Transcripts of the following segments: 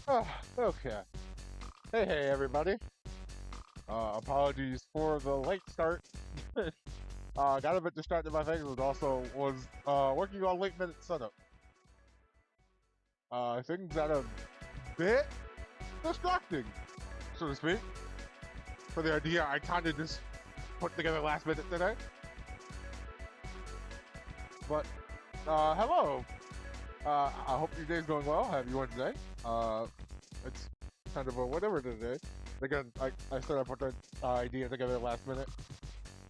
Okay. Hey, everybody. Apologies for the late start. Got a bit distracted by things, and also was working on late minute setup. Things got a bit distracting, so to speak, for the idea I kind of just put together last minute today. But hello. I hope your day's going well. Happy Wednesday. It's kind of a whatever today. Again, I said I put the idea together last minute,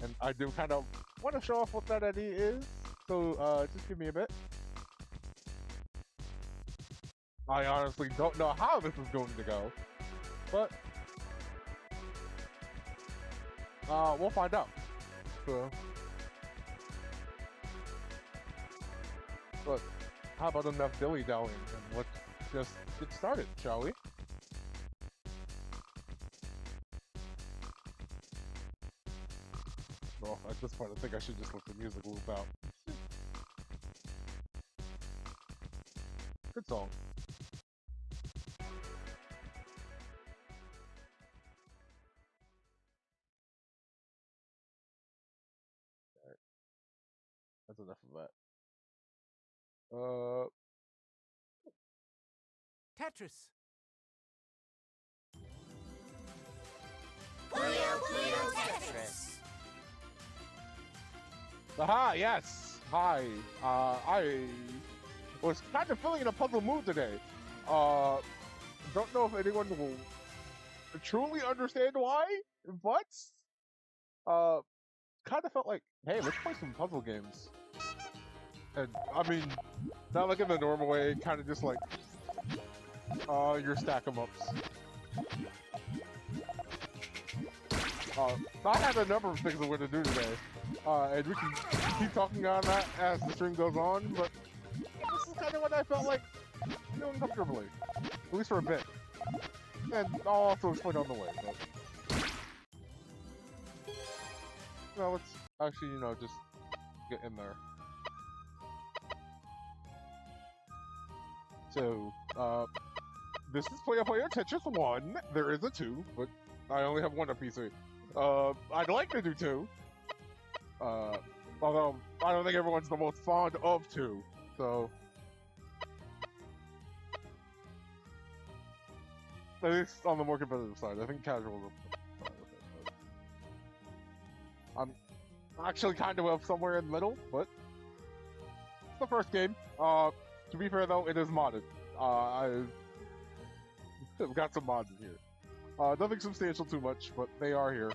and I do kind of want to show off what that idea is. So just give me a bit. I honestly don't know how this is going to go, but we'll find out. So, but how about enough dilly dallying and let's just get started, shall we? Well, at this point, I think I should just let the music loop out. Good song. Alright, that's enough of that. Tetris. Puyo Puyo Tetris. Aha, yes. Hi. I was kind of feeling in a puzzle mood today. Don't know if anyone will truly understand why, but kind of felt like, hey, let's play some puzzle games. And I mean, not like in the normal way, kind of just like your stack 'em ups. I have a number of things I'm going to do today, and we can keep talking on that as the stream goes on. But this is kind of what I felt like doing comfortably, at least for a bit. And I'll also explain on the way. But let's actually, just get in there. So, this is Puyo Puyo Tetris 1. There is a 2, but I only have one on PC. I'd like to do 2. Although, I don't think everyone's the most fond of 2, so... At least on the more competitive side. I think casual is fine with it, but... I'm actually kind of somewhere in the middle, but... It's the first game. To be fair though, it is modded. I've got some mods in here. Nothing substantial too much, but they are here.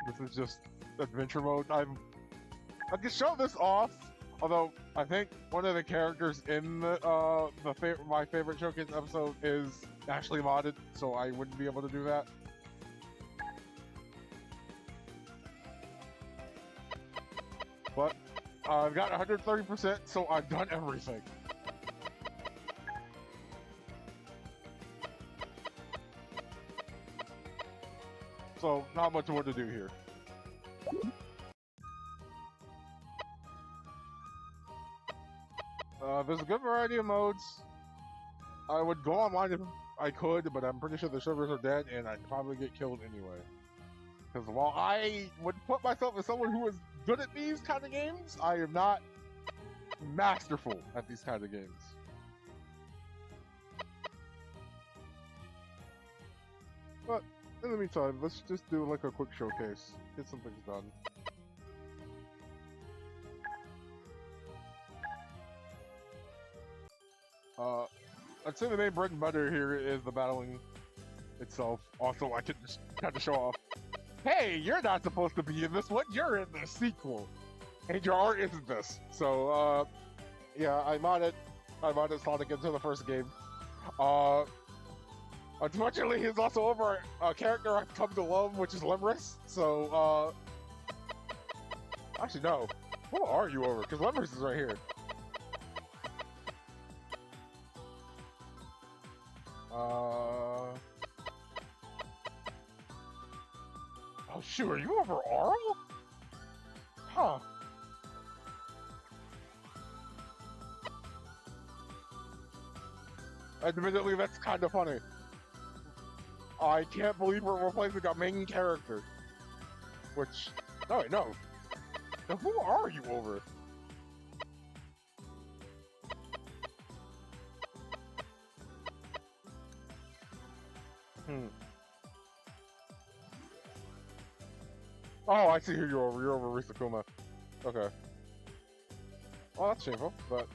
This is just adventure mode. I can show this off, although I think one of the characters in my favorite showcase episode is actually modded, so I wouldn't be able to do that. But I've got 130%, so I've done everything. So not much more to do here. There's a good variety of modes. I would go online if I could, but I'm pretty sure the servers are dead and I'd probably get killed anyway. Because while I would put myself as someone who is good at these kind of games, I am not masterful at these kind of games. But in the meantime, let's just do like a quick showcase, get some things done. I'd say the main bread and butter here is the battling itself. Also, I can just kind of show off. Hey, you're not supposed to be in this one. You're in the sequel, and your art isn't this. So, yeah, I modded Sonic into the first game. Unfortunately, he's also over a character I've come to love, which is Lemurus. So, actually, no. Who are you over? Because Lemurus is right here. Oh shoot, are you over Arl? Huh. Admittedly, that's kind of funny. I can't believe we're replacing a main character. Which, no, wait, no. Now, who are you over? Oh, I see who you're over. You're over Risakuma. Okay. Well, that's shameful, but,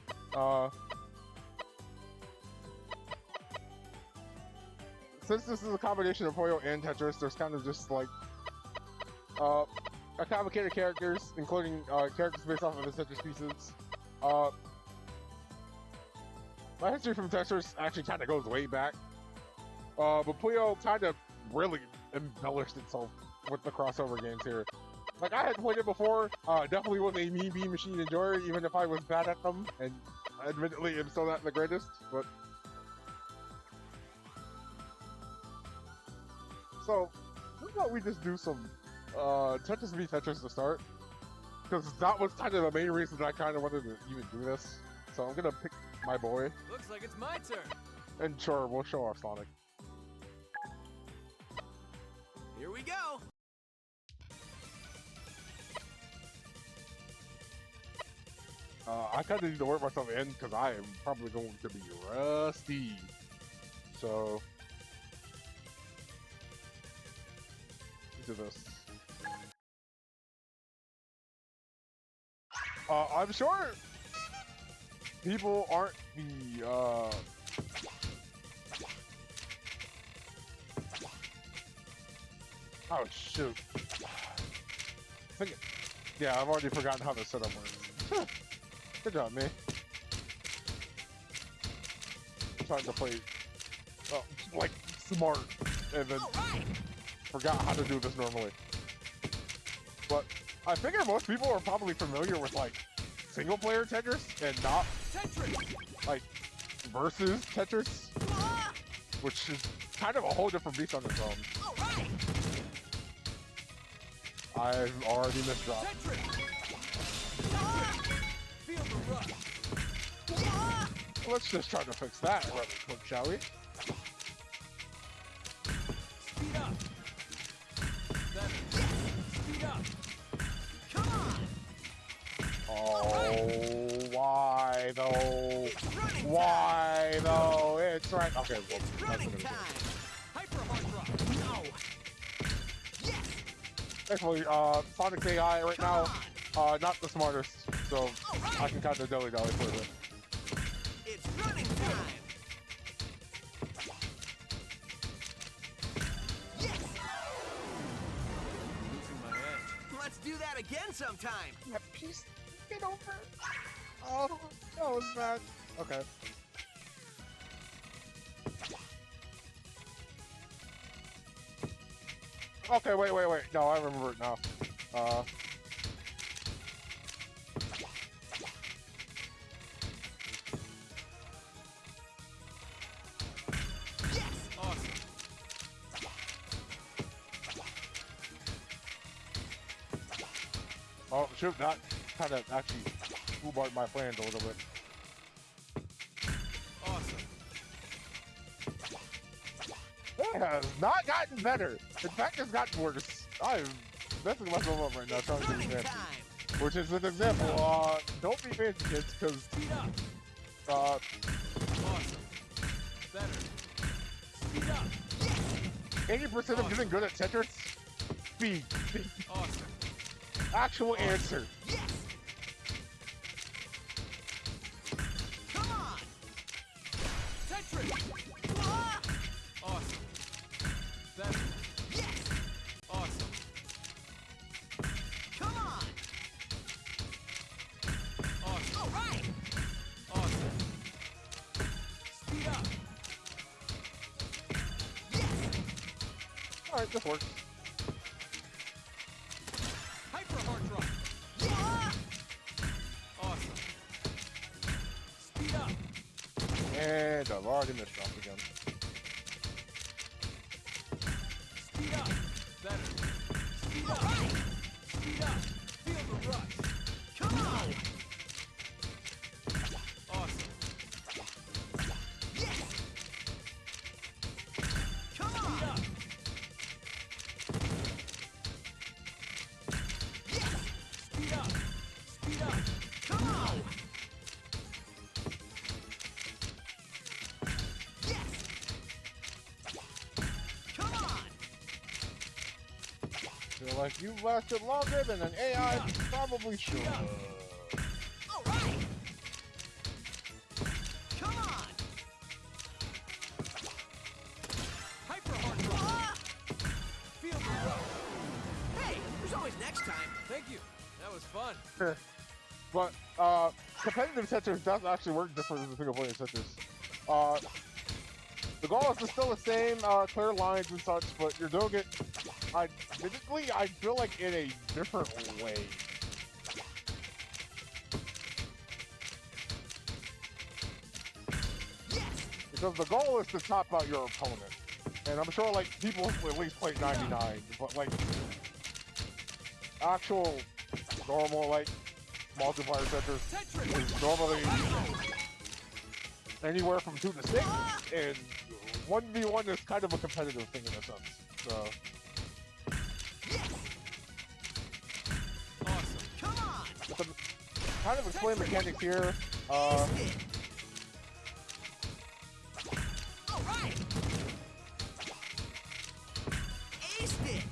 since this is a combination of Puyo and Tetris, there's kind of just, like, a complicated characters, including, characters based off of the Tetris pieces. My history from Tetris actually kind of goes way back. But Puyo kind of really embellished itself with the crossover games here. Like, I had played it before, definitely was a me Bee Machine enjoyer, even if I was bad at them, and admittedly am still not the greatest, but... So, how about we just do some, Tetris v Tetris to start? Because that was kind of the main reason that I kind of wanted to even do this. So I'm gonna pick my boy. Looks like it's my turn. And sure, we'll show off Sonic. Here we go. I kind of need to work myself in because I am probably going to be rusty. So, do this. I'm sure people aren't the oh shoot. Yeah, I've already forgotten how the setup works. Good job, me. I'm trying to play, like, smart, and then forgot how to do this normally. But I figure most people are probably familiar with, like, single-player Tetris and not, like, versus Tetris, which is kind of a whole different beast on its own. I've already misdropped. Let's just try to fix that really quick, shall we? Speed up. Speed up. Come on. Oh, why though? Why though? It's right. Okay, well, It's running time. Hyper hard rock. No. Yes. Actually, Sonic's AI right now, not the smartest, so I can kind of dilly-dally for it. It's running time. Yes. Losing my edge. Let's do that again sometime. That piece, get over. Oh, that was bad. Okay. Okay, wait. No, I remember it now. Yes. Awesome. Oh, shoot, that kind of actually foolbarred my plans a little bit. Awesome. It has not gotten better. In fact, it's gotten worse. I'm messing myself up right now trying to be fancy. Time. Which is an example. Don't be fancy, kids, because, Speed up. Awesome. Better. Speed up. 80% of getting good at Tetris, speed. Awesome. Actual answer. Yes. Come on. Tetris. Ah! Awesome. Better. Yes. Awesome. Come on. Awesome. All right. Awesome. Speed up. Yes. Alright, this works. Hyper hard drop. Yeah. Awesome. Speed up. And I've already missed off again. Speed up. Feel the rush. Come on. Awesome. Yes. Come on. Speed up. Yes. Speed up. Speed up. Come on. Yes. Come on. Feel like you've lasted longer than an AI probably should. All right. Come on. Hyper hard rock. Feel the rush. Hey, there's always next time. Thank you. That was fun. But competitive Tetris does actually work different than single player Tetris. The goal is still the same, clear lines and such, but you're doing it, admittedly, I feel like in a different way. Yes. Because the goal is to top out your opponent. And I'm sure, like, people who at least play 99, but, like, actual, normal, like, multiplayer Tetris is normally anywhere from 2 to 6, and 1v1 is kind of a competitive thing in a sense. So, Yes. Awesome. Come on. to kind of explain mechanics here, Aced it. All right. Aced it.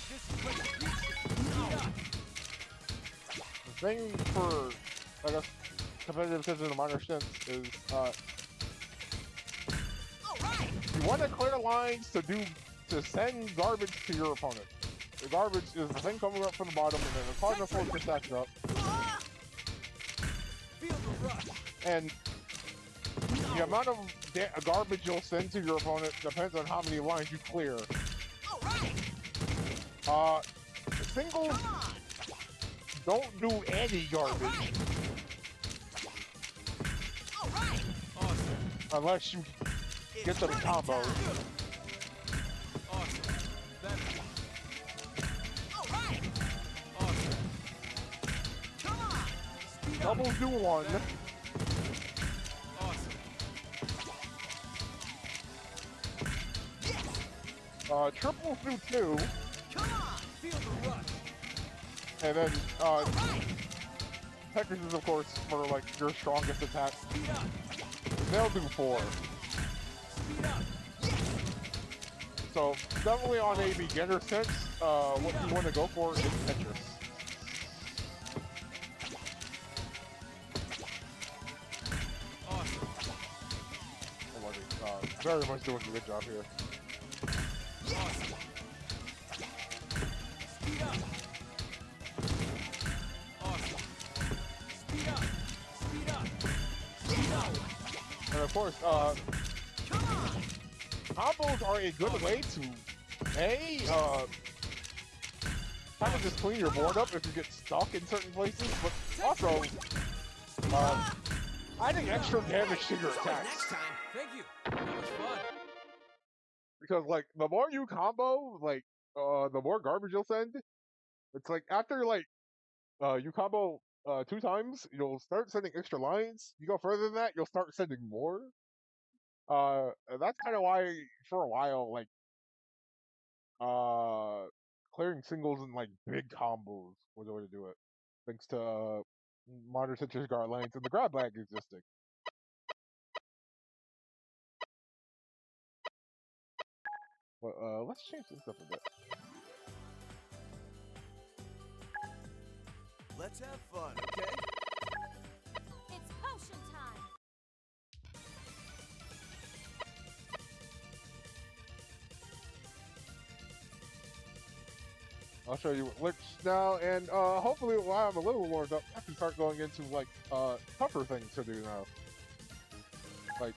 This is what you reach. Speed up. the thing for, I guess, competitive Tetris in a minor sense is, All right. you want to clear lines to send garbage to your opponent. The garbage is the thing coming up from the bottom, and then the cardinal force gets stacked up. Feel the rush. And the amount of garbage you'll send to your opponent depends on how many lines you clear. All right. Singles Come on. don't do any All garbage right. All right. Awesome. unless you get them in combos. Awesome. Better. All right. Awesome. Come on. Speed up. Doubles do one. Better. Awesome. Yes. Triples do two. Come on. Feel the rush. And then, All right. Tetris is, of course, for, like, your strongest attack. Speed up. They'll do 4. Speed up. Yes. So, definitely on a beginner sense, what you want to go for is Tetris. Awesome. Very much doing a good job here. Awesome. Speed up. Awesome. Speed up. Speed up. Speed up. And of course, Come on. combos are a good way to, kind of just clean your board up if you get stuck in certain places, but also, adding extra damage to your There's always attacks. next time. Thank you. That was fun. Because, like, the more you combo, like, the more garbage you'll send. It's like, after, like, you combo, 2 times, you'll start sending extra lines. You go further than that, you'll start sending more. And that's kind of why, for a while, like, clearing singles and, like, big combos was the way to do it. Thanks to, modern Tetris guard lanes and the grab bag existing. But, let's change things up a bit. Let's have fun, okay? It's potion time! I'll show you what licks now, and hopefully while I'm a little warmed up, I can start going into, like, tougher things to do now. Like,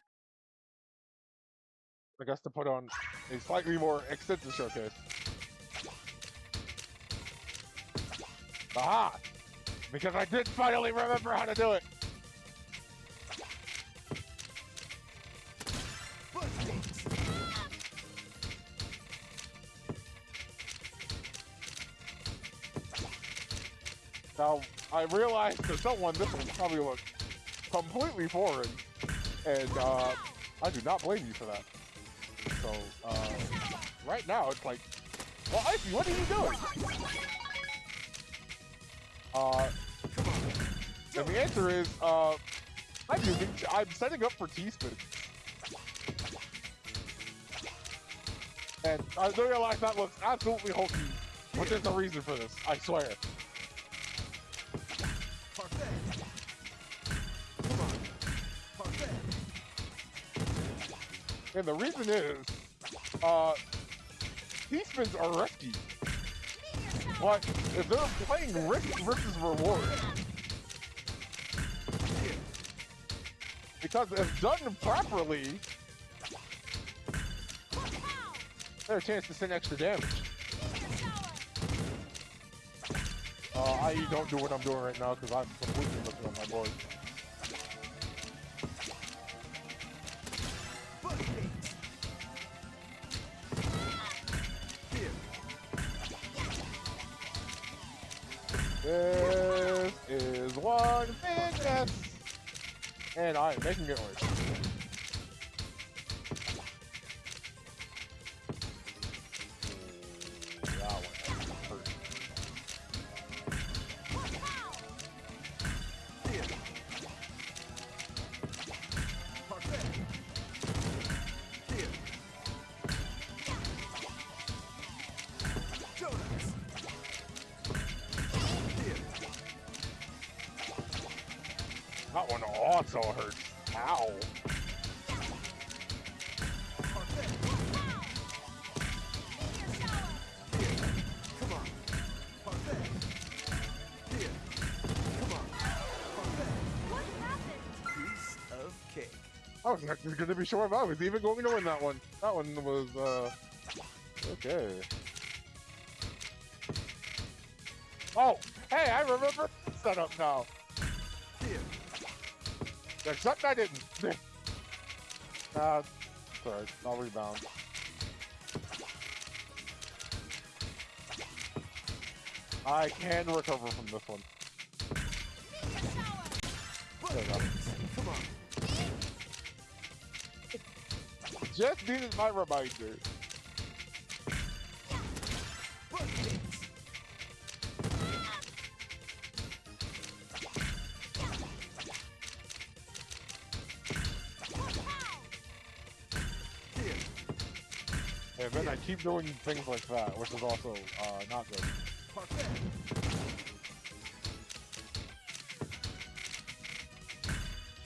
I guess to put on a slightly more extensive showcase. Aha! Because I did finally remember how to do it! I realized to someone this one probably looked completely foreign, and I do not blame you for that. So right now it's like, well, Icy, what are you doing? And the answer is, I'm setting up for T-spin. And I realize that looks absolutely hokey, but there's a reason for this, I swear. Parfait. Come on. Parfait. And the reason is, T-spins are risky. But if they're playing risk versus reward, because if done properly, there's a chance to send extra damage. I don't do what I'm doing right now because I'm completely looking at my board. This is one big mess, and I am making it worse. That one hurt. That one also hurts. Ow. Come on. Parfait. Here. Come on. Parfait. What happened? Piece of cake. I was actually going to be sure if I was even going to win that one. That one was, okay. Oh, hey, I remember setup now. Here. Except I didn't. Sorry, I'll rebound. I can recover from this one. There you go. Come on. Just needed my reminder. And then I keep doing things like that, which is also not good. Parfait.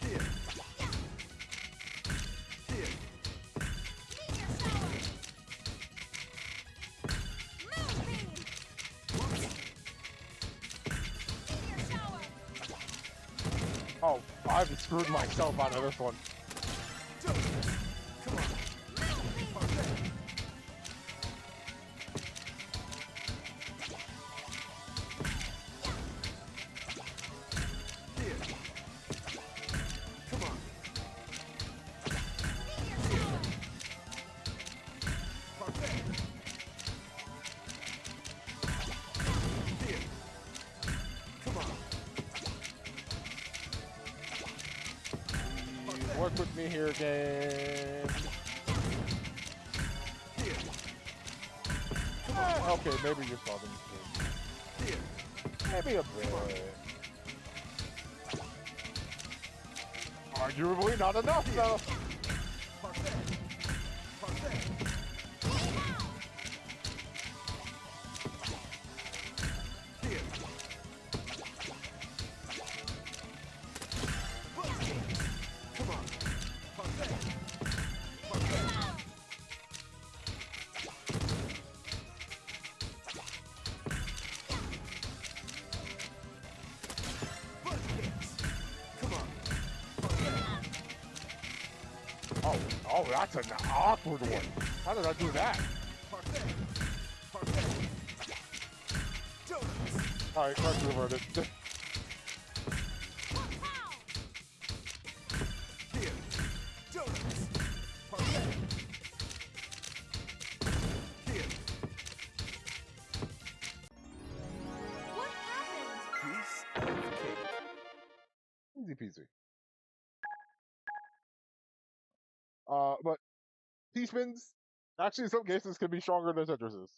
Here. Here. Oh, I've screwed myself out of this one. Come on. Parfait. Here. Come on. Parfait. Here. Come on. Work with me here, game. Here. Okay, maybe you're solving this. Here. Maybe a bit. Arguably not enough, though. Parfait. Parfait. Here. Come on. Parfait. Parfait. Come on. Oh, that's an awkward one. How did I do that? Parfait. Parfait. Donuts. All right, correct the verdict. Here. Donuts. Parfait. Here. What happened? Piece of Easy peasy. But T-spins, actually in some cases, can be stronger than Tetrises.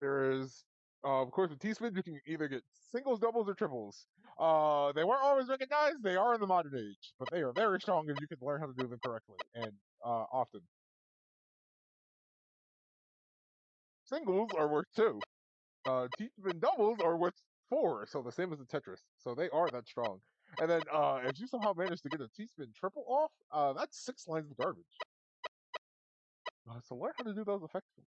There is, of course, with T-spins, you can either get singles, doubles, or triples. They weren't always recognized, they are in the modern age, but they are very strong if you can learn how to do them correctly, and often. Singles are worth 2. T-spin doubles are worth 4, so the same as the Tetris. So they are that strong. And then if you somehow manage to get a T-spin triple off, that's 6 lines of garbage. So learn how to do those effectively.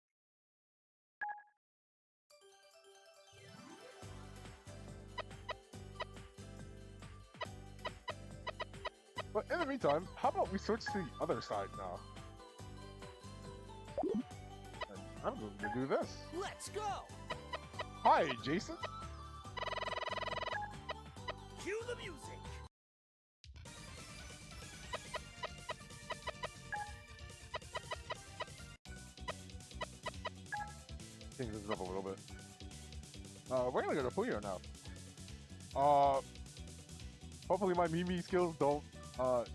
But in the meantime, how about we switch to the other side now? And I'm going to do this. Let's go! Hi, Jason. Cue the music! Change this up a little bit. We're gonna go to Puyo now. Hopefully my Mimi skills don't fall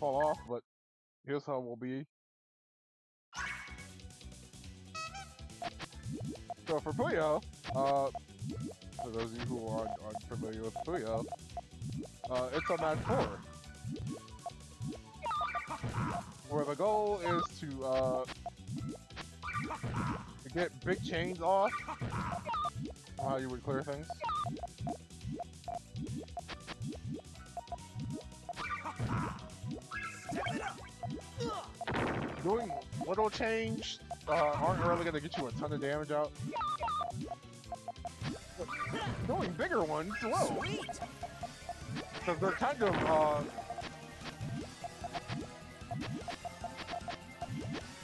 off, but here's how we'll be. So for Puyo, for those of you who are unfamiliar with Puyo, it's a match 4. Where the goal is to get big chains off. How you would clear things. Doing little change aren't really going to get you a ton of damage out. But doing bigger ones will. Because they're kind of,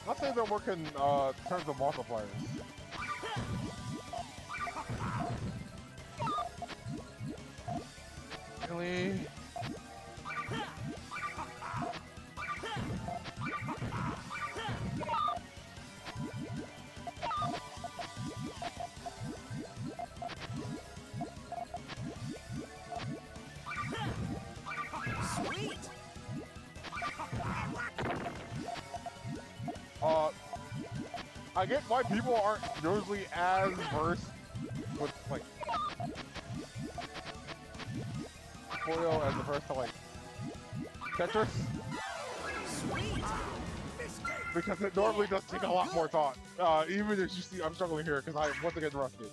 let's say they're working in terms of multipliers. Really? I get why people aren't usually as versed with like Puyo as opposed to like Tetris, because it normally does take a lot more thought. Even as you see, I'm struggling here because I once again rusted.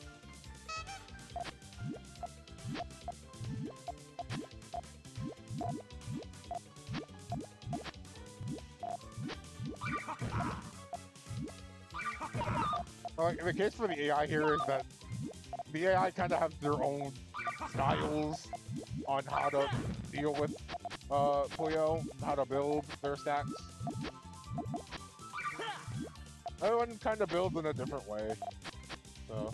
The case for the AI here is that the AI kind of has their own styles on how to deal with Puyo, how to build their stacks. Everyone kind of builds in a different way, so.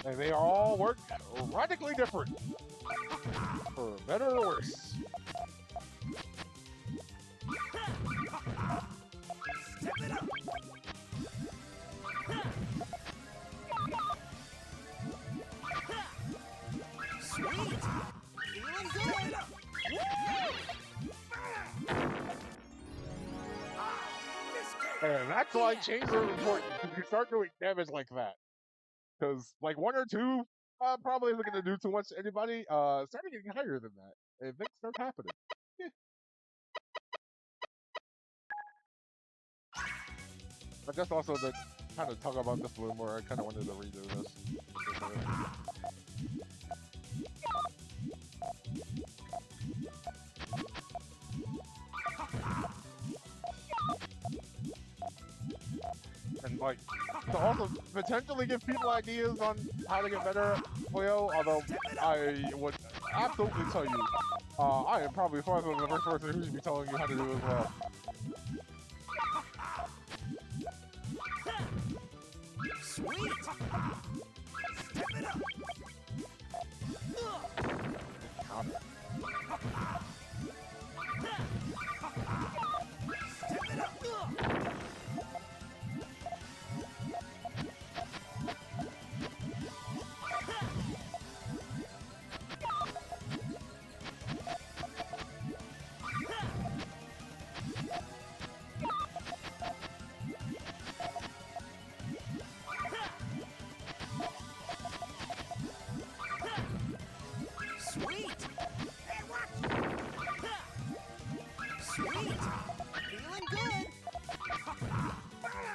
And they all work radically different, for better or worse. And that's why chains are important, because you start doing damage like that. Because, like, 1 or 2 probably isn't going to do too much to anybody. Starting getting higher than that, and things start happening. Yeah. But just also to kind of talk about this a little more, I kind of wanted to redo this. And like, to also potentially give people ideas on how to get better at Puyo, although I would absolutely tell you, I am probably far from the first person who should be telling you how to do it as well. Sweet! Step it up!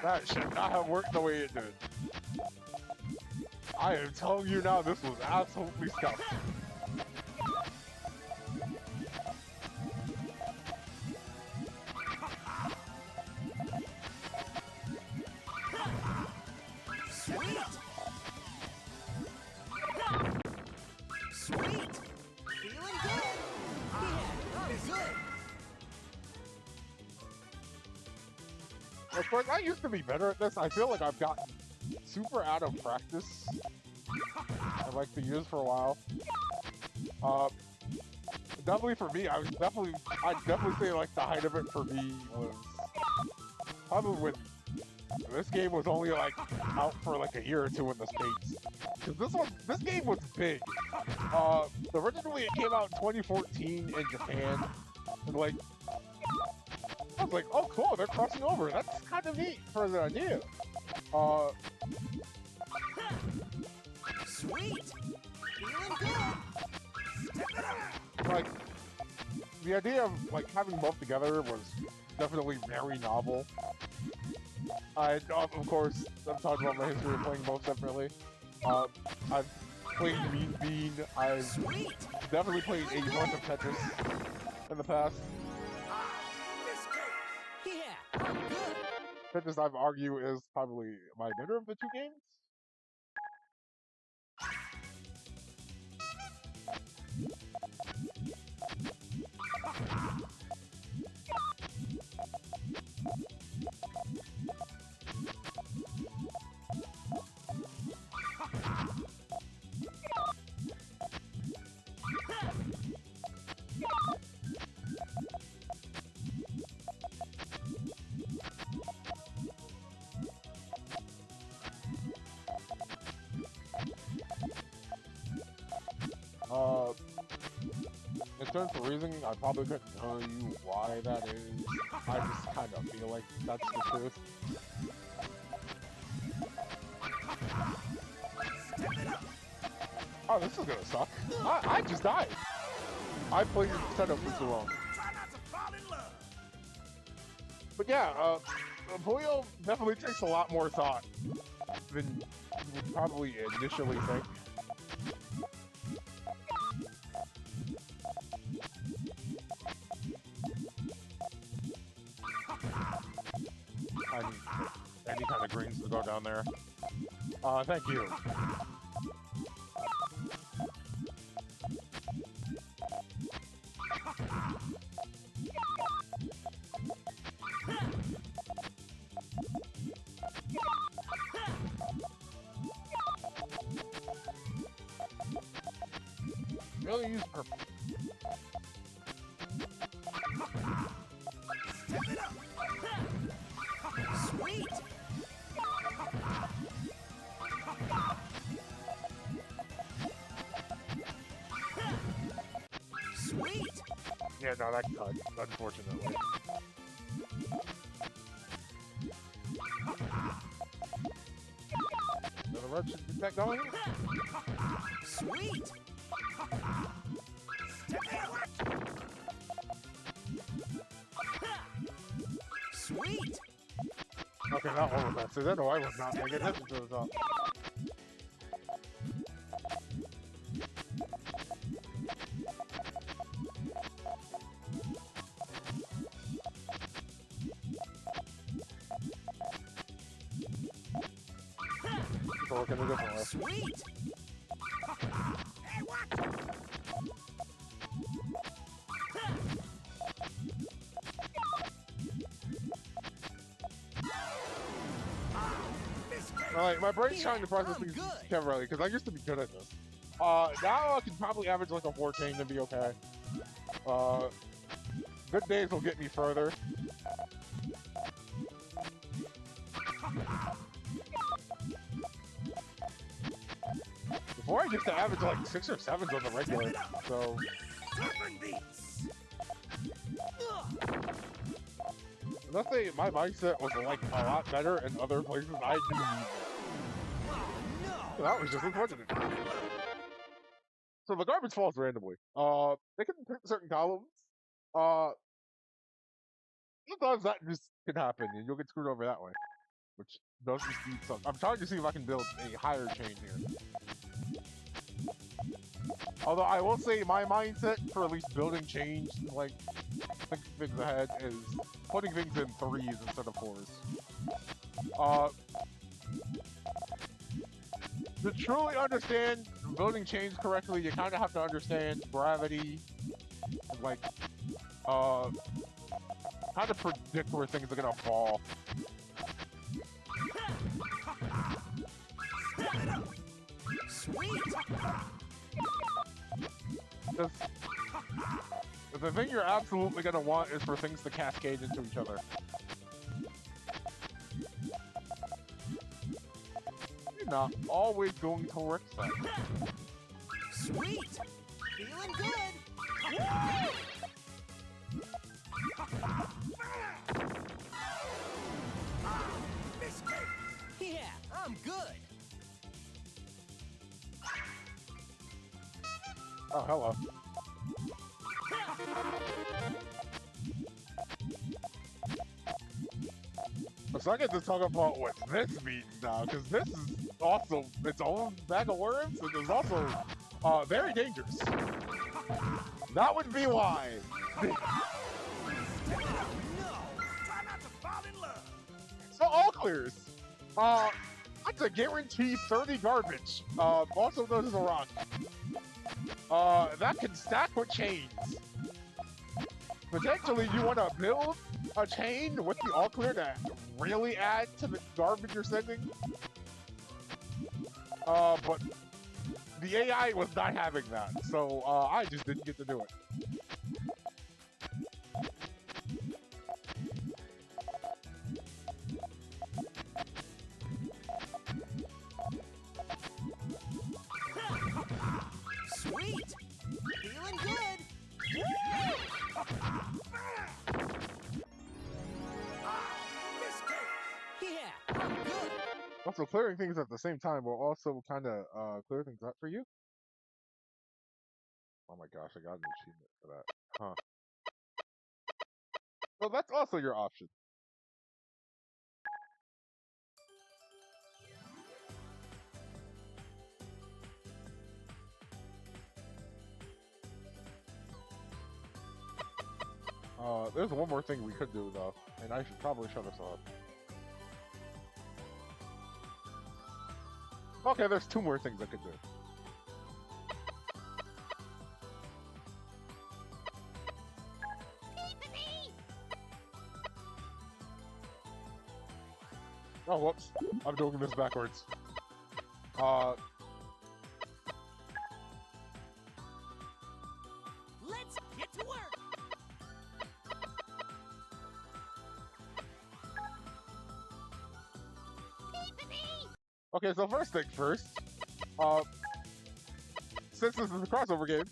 That should not have worked the way it did. I am telling you now, this was absolutely scuffed. Sweet! Sweet! Feeling good! Yeah, I'm good! Of course, I used to be better at this. I feel like I've gotten super out of practice. I like to use for a while. Definitely for me, I'd definitely say like the height of it for me was probably when this game was only like out for like a year or two in the States. Because this game was big. Originally it came out in 2014 in Japan. And like, I was like, oh cool, they're crossing over. That's kind of neat for the idea. Sweet! Feeling good! Step it up! Like, the idea of like having both together was definitely very novel. Of course, I'm talking about my history of playing both separately. I've played Mean Bean. I've Sweet! definitely played a bunch of Tetris in the past. Yeah, I'm good! Tetris, I've argue, is probably my better of the two games. In terms of reasoning, I probably couldn't tell you why that is. I just kind of feel like that's the truth. Oh, this is gonna suck. I just died. I played the setup for too long. Try not to fall in love! But yeah, Puyo definitely takes a lot more thought than you would probably initially think. I need any kind of greens to go down there. Thank you. Really use purple. Step it up! Sweet! Sweet! Yeah, no, that cut, unfortunately. So the red should get that going. Sweet! Step it up! Sweet! Okay, that one was an accident. No, I was not paying attention to the top. People looking a different way. Sweet! Hey, watch it! Alright, my brain's trying to process things temporarily because I used to be good at this. Now I can probably average like a 14 and be okay. Good days will get me further. Before I used to average like 6 or 7s on the regular, so... Unless my mindset was like a lot better in other places, I do need it. So that was just unfortunate. So the garbage falls randomly. They can pick certain columns. Sometimes that just can happen and you'll get screwed over that way. which doesn't speed some. I'm trying to see if I can build a higher chain here. Although I will say my mindset for at least building chains, like thinking things ahead, is putting things in 3s instead of 4s. To truly understand building chains correctly, you kind of have to understand gravity, and like, kind of predict where things are gonna fall. Sweet. The thing you're absolutely gonna want is for things to cascade into each other. You're not always going to work that. Sweet. Feeling good. Yeah, I'm good. Oh, hello. So I get to talk about what this means now, because this is also its own bag of worms, and it's also very dangerous. That would be why. No, try not to fall in love. So all clears. That's a guarantee 30 garbage. Also known as a rock. That can stack with chains. Potentially, you want to build a chain with the all clear to really add to the garbage you're sending. But the AI was not having that, so I just didn't get to do it. Sweet. Feeling good. Yeah, I'm good. Also, clearing things at the same time will also kind of clear things up for you. Oh my gosh, I got an achievement for that. Huh. So that's also your option. There's one more thing we could do though, and I should probably shut us off. Okay, there's 2 more things I could do. Oh, whoops. I'm doing this backwards. Let's get to work. Okay, so first thing first. Since this is a crossover game,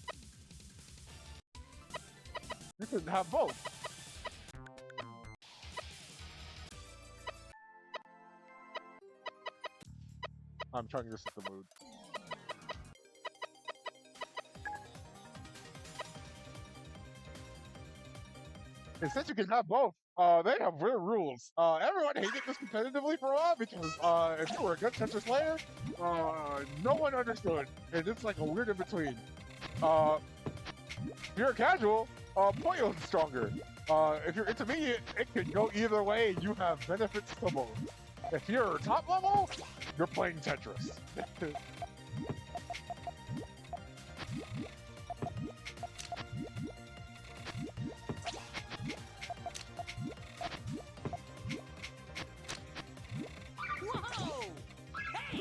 you can have both. I'm trying to set the mood. And since you can have both, they have weird rules. Everyone hated this competitively for a while because if you were a good Tetris player, no one understood. And it's like a weird in between. If you're a casual, Poyo's stronger. If you're intermediate, it can go either way. You have benefits to both. If you're top level, you're playing Tetris. Whoa! Hey!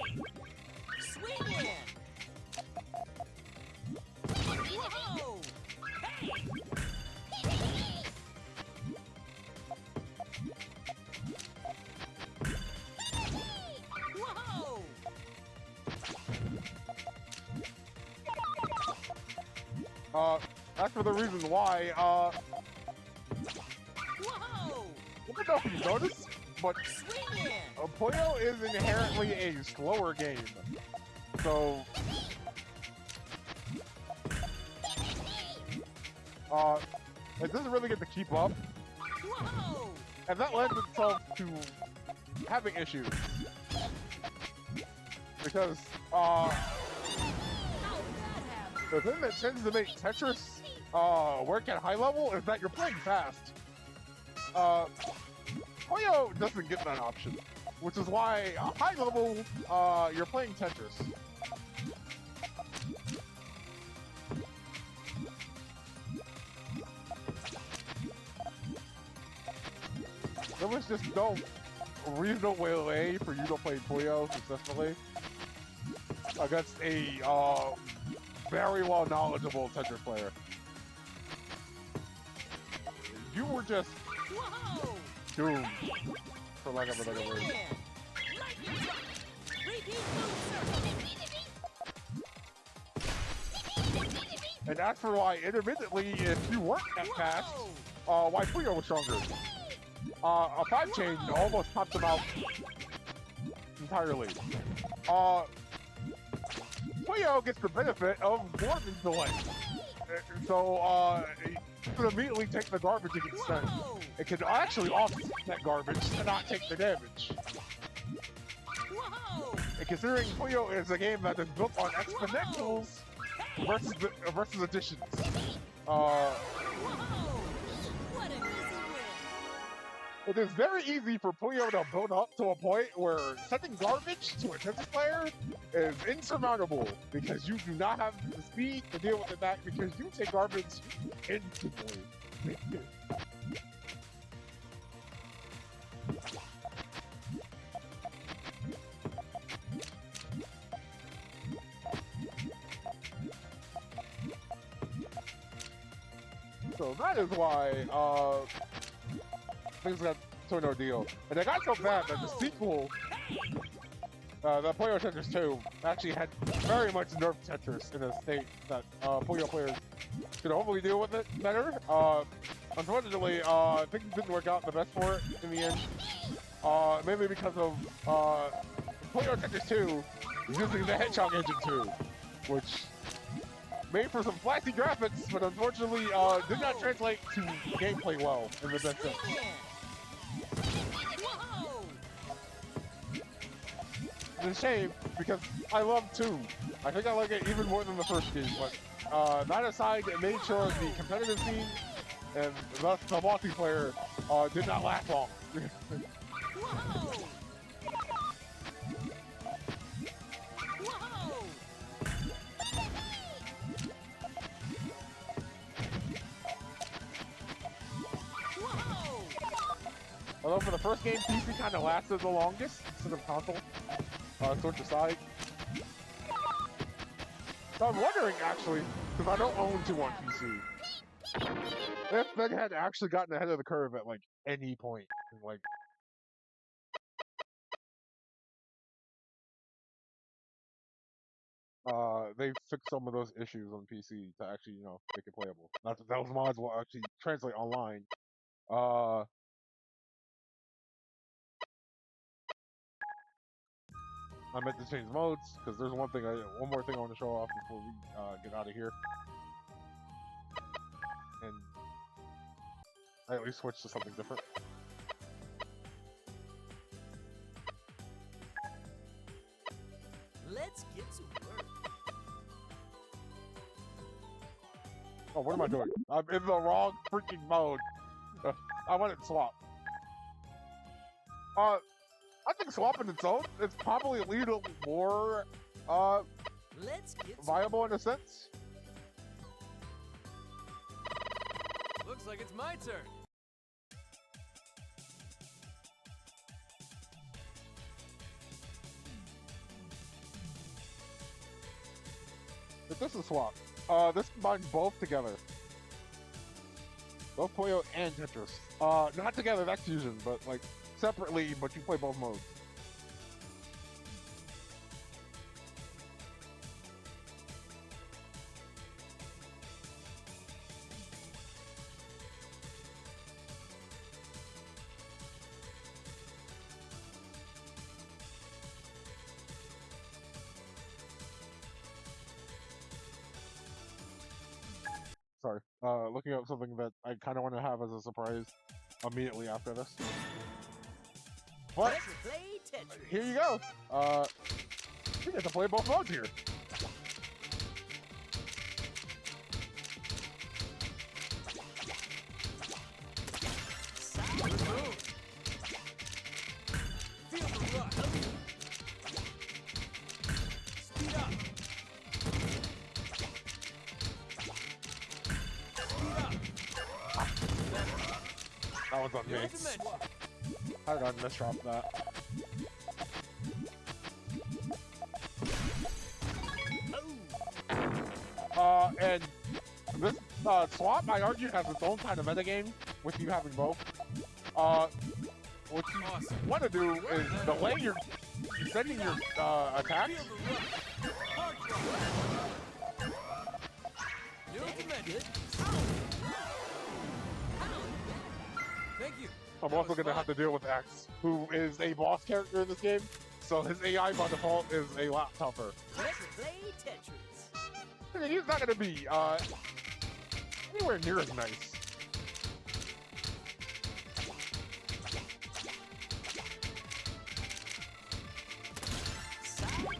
Swing in! Whoa! Hey! Whoa! That's for the reason why, Whoa! I don't know if you noticed, but Swing in! Puyo is inherently a slower game. So, it doesn't really get to keep up. Whoa! And that lends itself to having issues because How did that happen? the thing that tends to make Tetris work at high level is that you're playing fast. Puyo doesn't get that option, which is why high level you're playing Tetris. There was just no reasonable way for you to play Puyo successfully against a very well knowledgeable Tetris player. You were just Whoa! doomed, for lack of a better word. Man! Lightning strike! Repeat move, sir! And that's for why intermittently, if you weren't that fast, why Puyo was stronger. A 5 chain almost popped him out entirely. Puyo gets the benefit of warping delay. So, you can immediately take the garbage it can send. Whoa! It can actually offset that garbage and not take the damage. Whoa! And considering Puyo is a game that is built on exponentials versus additions. Whoa! What an easy win! It is very easy for Puyo to build up to a point where sending garbage to a Tetris player is insurmountable because you do not have the speed to deal with it back because you take garbage instantly. So that is why things got to an ordeal. And it got so bad that the sequel, the Puyo Tetris 2, actually had very much nerfed Tetris in a state that Puyo players could hopefully deal with it better. Unfortunately, things didn't work out the best for it in the end. Mainly because of Puyo Tetris 2 using the Hedgehog Engine 2, which made for some flashy graphics, but unfortunately did not translate to gameplay well in the best sense. Whoa! It's a shame because I love 2. I think I like it even more than the first game, but that aside, it made sure the competitive scene and thus the multiplayer did not last long. Whoa! Although for the first game, PC kind of lasted the longest instead of console. Switch aside. So I'm wondering actually, because I don't own 2 on PC, if Meg had actually gotten ahead of the curve at like any point. Like, they fixed some of those issues on PC to actually, you know, make it playable. Not that those mods will actually translate online. I meant to change modes because there's one more thing I want to show off before we get out of here, and I at least switch to something different. Let's get to work. Oh, what am I doing? I'm in the wrong freaking mode. I want it swapped. I think swapping its own is probably a little more Let's get to viable in a sense. Looks like it's my turn. But this is swap. This combines both together. Both Puyo and Tetris. Not together, that's fusion, but like separately, but you play both modes. Sorry. Looking up something that I kind of want to have as a surprise immediately after this. But Let's play Tetris. here you go. We get to play both modes here. Good move. Feel the rush. Speed up. Speed up. That was on New me. dimension. How did I misdrop that? And this swap, I argue, has its own kind of metagame with you having both. What you Awesome. want to do is the way you're sending your attacks. Feel the rush. Hard drop. New dimension. Thank you. I'm That also was going to fun. have to deal with X, who is a boss character in this game. So his AI by default is a lot tougher. Let's play Tetris. And he's not going to be anywhere near as nice. Side right.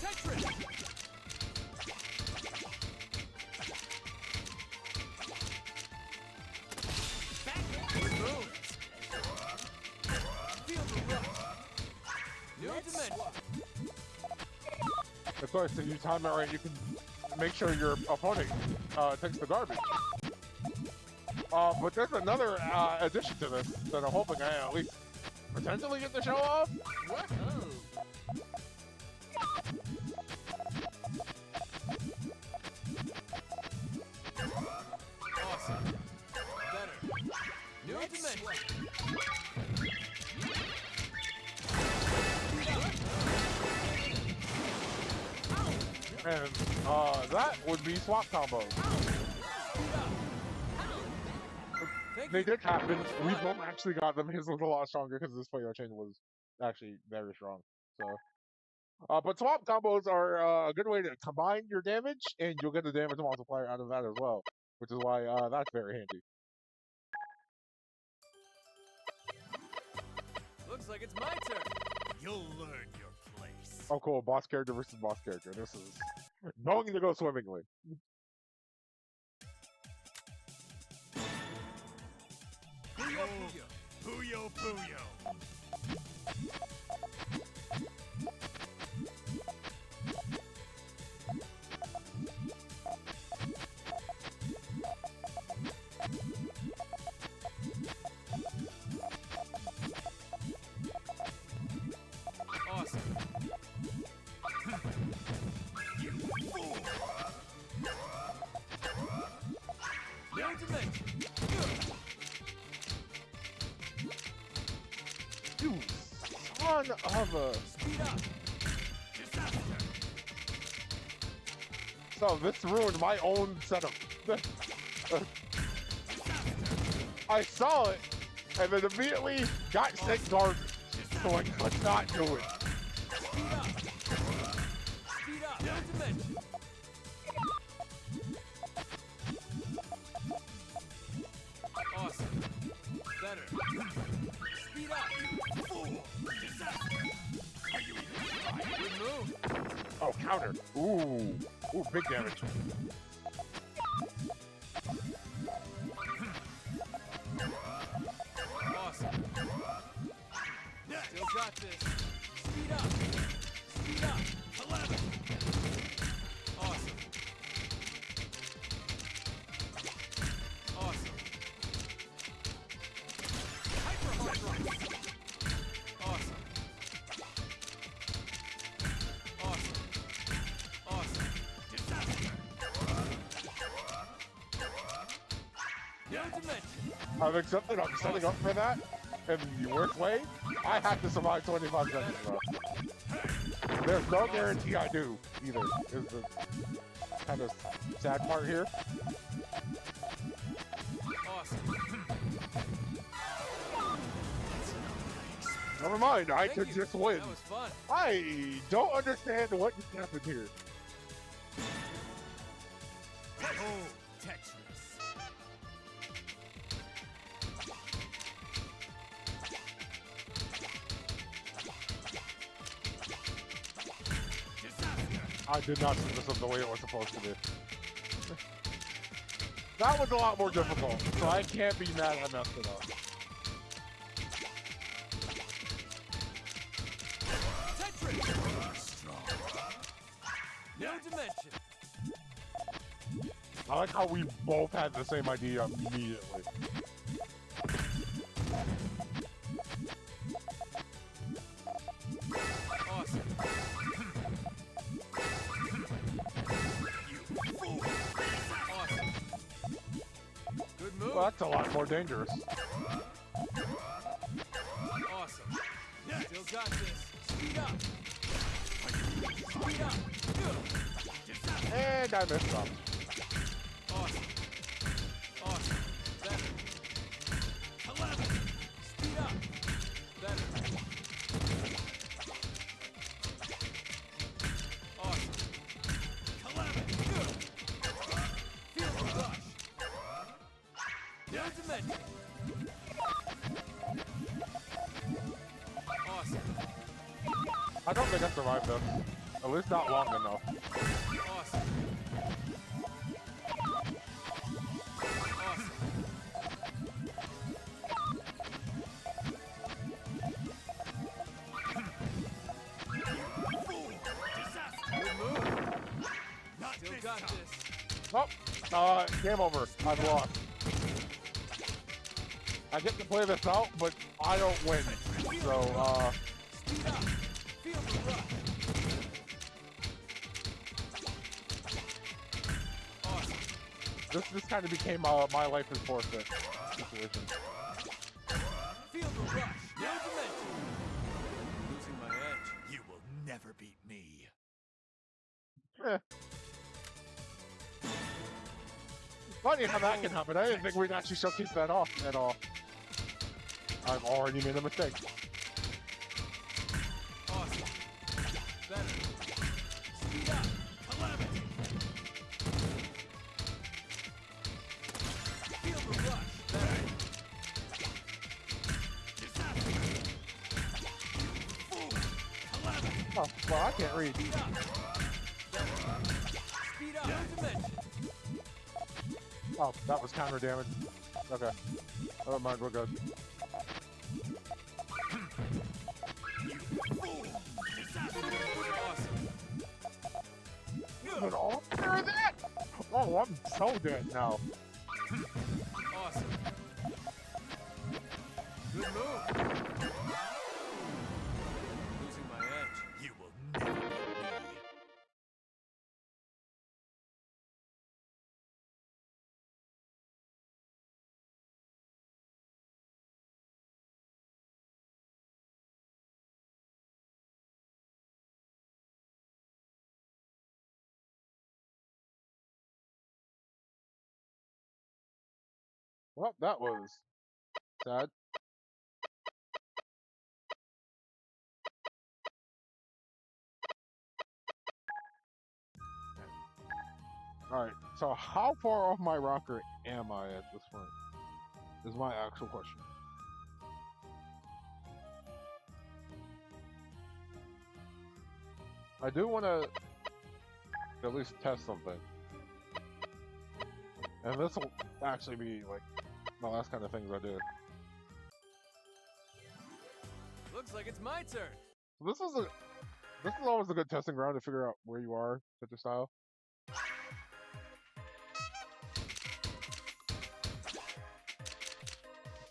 Tetris. Good move. Feel the rush. New dimension. Of course, if you time it right, you can make sure your opponent takes the garbage. But there's another addition to this that I'm hoping I at least potentially get to show off. Whoa. Awesome. Better. New dimension. And that would be swap combos. Thank They you. did happen. We both actually got them. His was a lot stronger because this player chain was actually very strong. So, but swap combos are a good way to combine your damage, and you'll get the damage multiplier out of that as well, which is why that's very handy. Looks like it's my turn. You'll learn your place. Oh, cool. Boss character versus boss character. This is going to go swimmingly. Puyo Puyo. Puyo Puyo. Awesome. You fool! New dimension. You son of a... Speed up. Disaster! So this ruined my own setup. I saw it, and then immediately got sent garbage, so I could not do it. Speed up. Speed up. New dimension. Awesome. Better. Speed up. Fool! Disaster! Are you even trying? Good move. Oh, counter. Ooh. Ooh, big damage. Awesome. Still got this. Speed up. Speed up. 11! Awesome. Awesome. Hyper hard rock. Awesome. Awesome. Awesome. Disaster! New dimension. I've accepted I'm setting up for that in the worst way. I have to survive 25 seconds, bro. There's no guarantee I do, either, is the kind of sad part here. Awesome. Never mind, I Thank could you. just win. That was fun. I don't understand what just happened here. Oh, Tetris! I did not set this up the way it was supposed to be. That was a lot more difficult, so I can't be mad I messed it up. Tetris! No dimension. I like how we both had the same idea immediately. Awesome. Awesome. Good move. Well, that's a lot more dangerous. Awesome. Still got this. Speed up. Speed up. And I messed up. Awesome. Awesome. Better. 11. Speed up. Better. Awesome. 11. Good. Feel the rush. No dimension. Awesome. I don't think I survived this. At least not long enough. Awesome. Awesome. Good move. Still got this. Oh, game over. I've lost. I get to play this out, but I don't win. So, Speed up. Feel the rush. Awesome. this kind of became my life is forfeit situation. Feel the rush. No dimension. Losing my edge. You will never beat me. Eh. Funny how that can happen. I didn't think we'd actually showcase that off at all. I've already made a mistake. Awesome. Better. Speed up. Calamity. Feel the rush. Better. Calamity. Oh, well, I can't read. Speed up. Better. Speed up. No dimension. Oh, that was counter damage. Okay. Never mind, we're good. Awesome. But all after that? Oh, I'm so dead now. Awesome. Good move. Losing my edge. You will never beat me. Well, that was sad. Alright, so how far off my rocker am I at this point? Is my actual question. I do want to at least test something. And this will actually be like the last kind of things I do. Looks like it's my turn. This is always a good testing ground to figure out where you are with your style.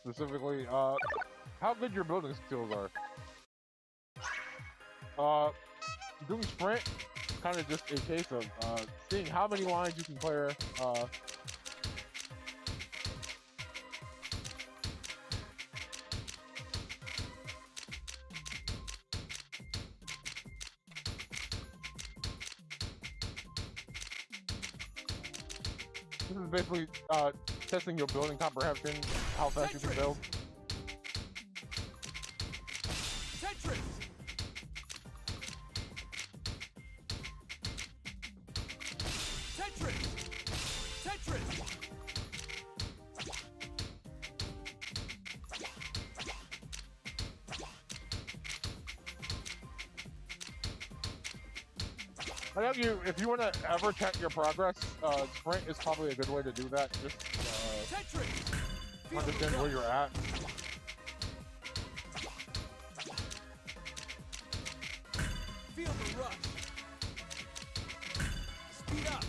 Specifically, how good your building skills are. Doing sprint, kind of just a case of seeing how many lines you can clear. This is basically testing your building comprehension, how fast you can build. Tetris. Tetris. Tetris. I know if you want to ever check your progress, sprint is probably a good way to do that. Just Tetris. Feel the understand where rush. you're at. Feel the rush. Speed up.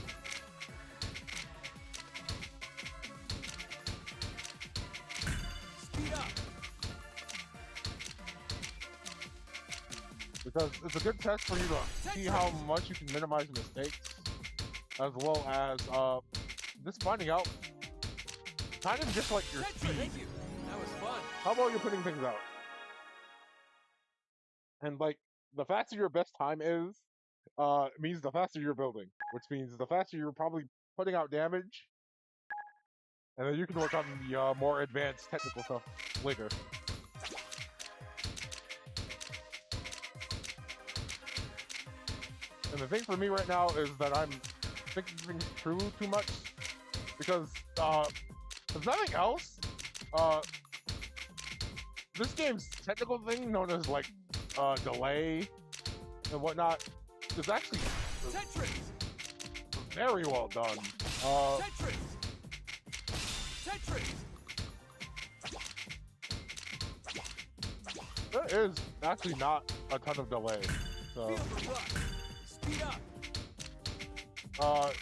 Speed up. Because it's a good test for you to see how much you can minimize mistakes, as well as just finding out kind of just like your Tetris. speed. Thank you. That was fun. How about you putting things out? And like the faster your best time is, means the faster you're building, which means the faster you're probably putting out damage, and then you can work on the more advanced technical stuff later. And the thing for me right now is that I'm thinking things through too much, because if nothing else, this game's technical thing known as like delay and whatnot is actually Tetris. very well done. Tetris. Tetris. There is actually not a ton of delay. So Feel the rush. Speed up.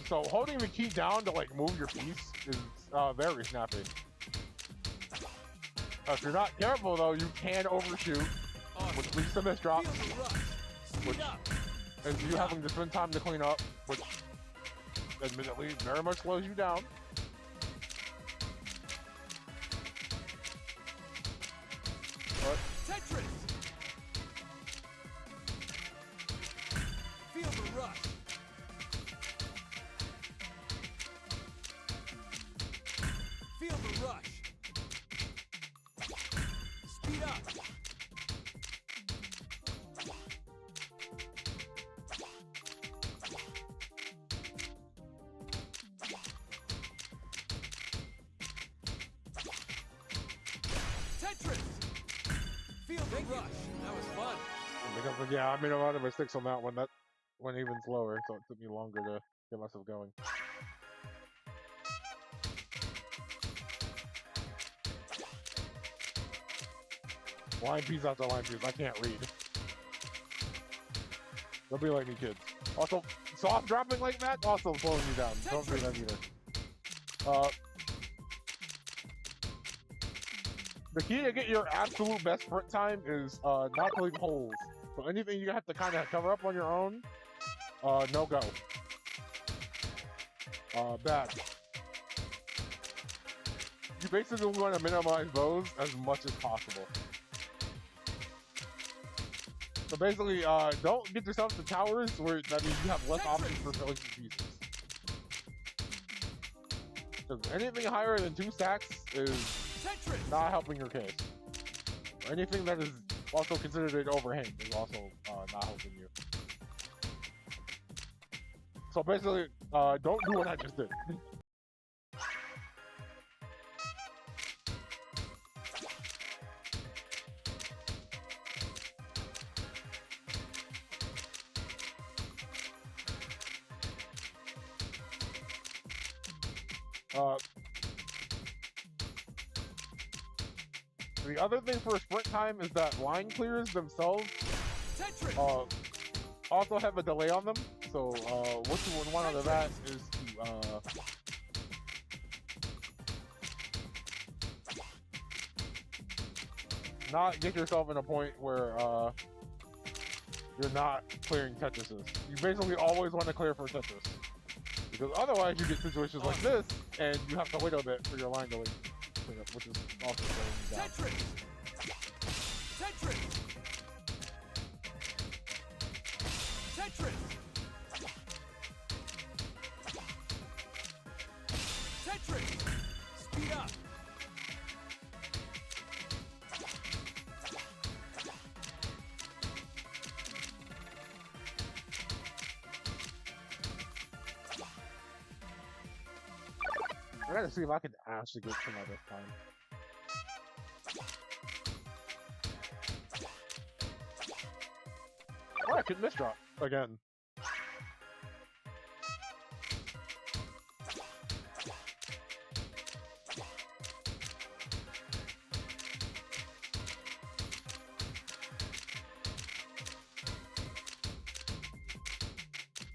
so holding the key down to like move your piece is very snappy. If you're not careful though, you can overshoot, Awesome. which leads to misdrops, Feel the rush. Speed Which- up. and you having to spend time to clean up, which admittedly very much slows you down. But Tetris. Feel the rush. Feel the rush. Speed up. Tetris. Feel the rush. That was fun. because yeah, I made a lot of mistakes on that one. That went even slower, so it took me longer to get myself going. Line piece after line piece. I can't read. Don't be like me, kids. Also, soft dropping like that also slowing you down. Don't do that either. The key to get your absolute best sprint time is not to leave holes. So anything you have to kind of cover up on your own, no go. Bad. You basically want to minimize those as much as possible. So basically, don't get yourself to towers where that means you have less options for filling pieces. Because anything higher than 2 stacks is Tetris. not helping your case. Anything that is also considered an overhang is also not helping you. So basically, don't do what I just did. The other thing for sprint time is that line clears themselves Tetris. also have a delay on them. So what you would want out of that is to not get yourself in a point where you're not clearing Tetrises. You basically always want to clear for Tetris. Because otherwise you get situations like this and you have to wait a bit for your line to clean up, which is also slowing you down. Tetris. Tetris. Tetris. Tetris. Speed up. I gotta see if I can actually get to my this time. Or I could misdrop again.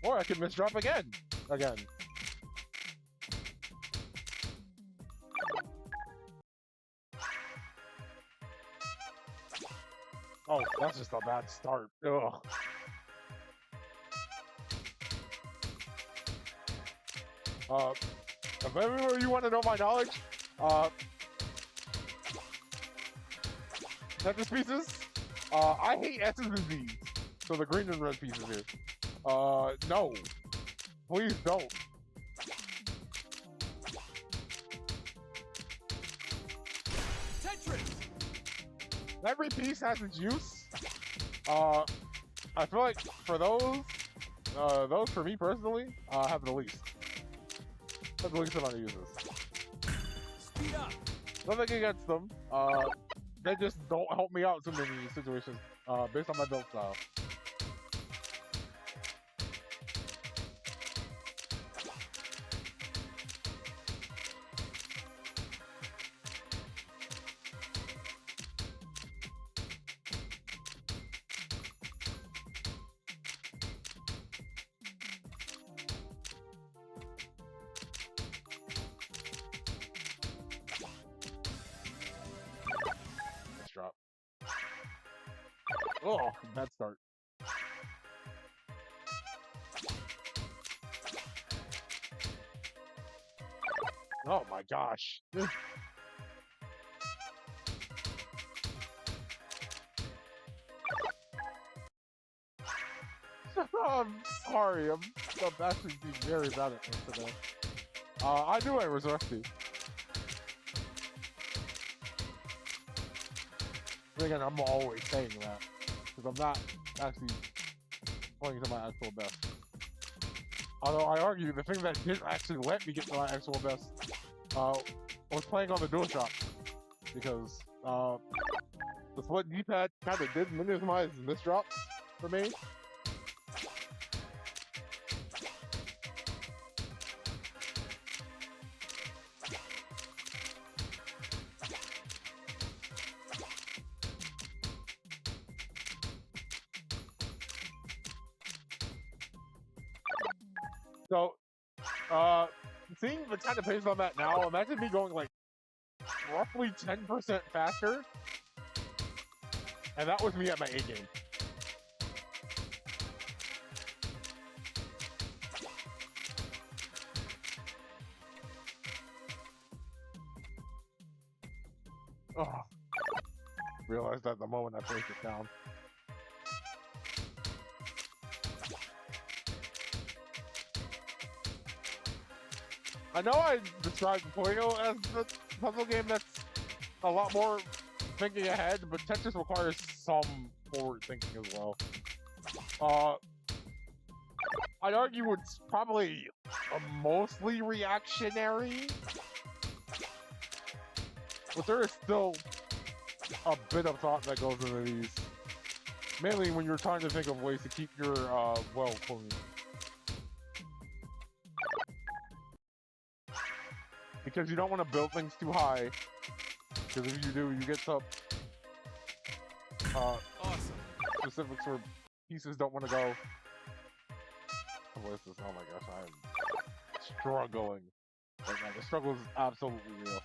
Or I could misdrop again. Again. Oh, that's just a bad start. Ugh. If ever you want to know my knowledge, Tetris pieces, I hate S's and Z's. So the green and red pieces here. No. Please don't. Tetris! Every piece has its use. I feel like for those for me personally, have the least. Have the least amount of uses. Speed up! Nothing against them. They just don't help me out too many situations, based on my build style. Drop. Oh, bad start. Oh my gosh. I'm sorry. I'm actually being very bad at this today. I knew I was rusty. Again, I'm always saying that because I'm not actually playing to my actual best. Although I argue the thing that didn't actually let me get to my actual best was playing on the DualShock because the split D-pad kind of did minimize misdrops for me. So, seeing the kind of pace I'm at now, imagine me going like roughly 10% faster, and that was me at my A game. Oh, realized that the moment I placed it down. I know I described Play-Doh as the puzzle game that's a lot more thinking ahead, but Tetris requires some forward thinking as well. I'd argue it's probably mostly reactionary, but there is still a bit of thought that goes into these. Mainly when you're trying to think of ways to keep your well clean. Because you don't want to build things too high. Because if you do, you get some Awesome. specifics where pieces don't want to go. Oh my gosh, I'm struggling. Right now. The struggle is absolutely real.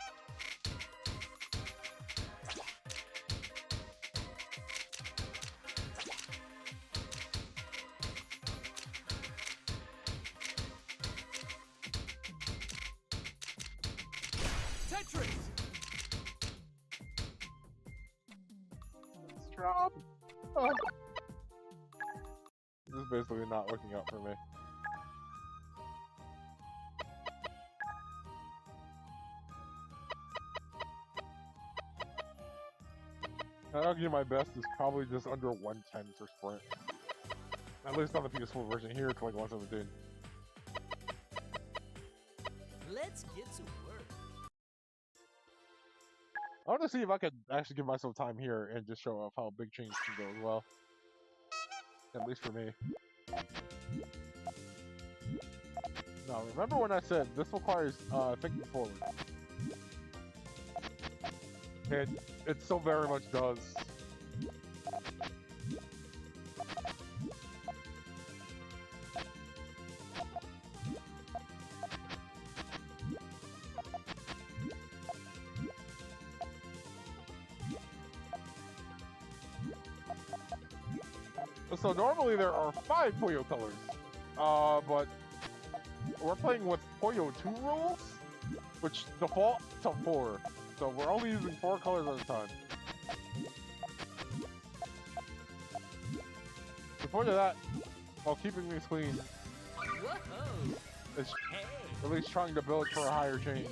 Tetris! Drop. Oh. This is basically not working out for me. I'd argue my best is probably just under 110 for sprint. At least on the PS4 version. Here it's like 117. Let's get to work. I want to see if I could actually give myself time here and just show off how big change can go as well. At least for me. Now, remember when I said this requires thinking forward? It so very much does. So normally there are 5 Puyo colors, but we're playing with Puyo 2 rules, which default to 4. So we're only using 4 colors at a time. Before that, while keeping these clean, Whoa! is Hey! at least trying to build for a higher change.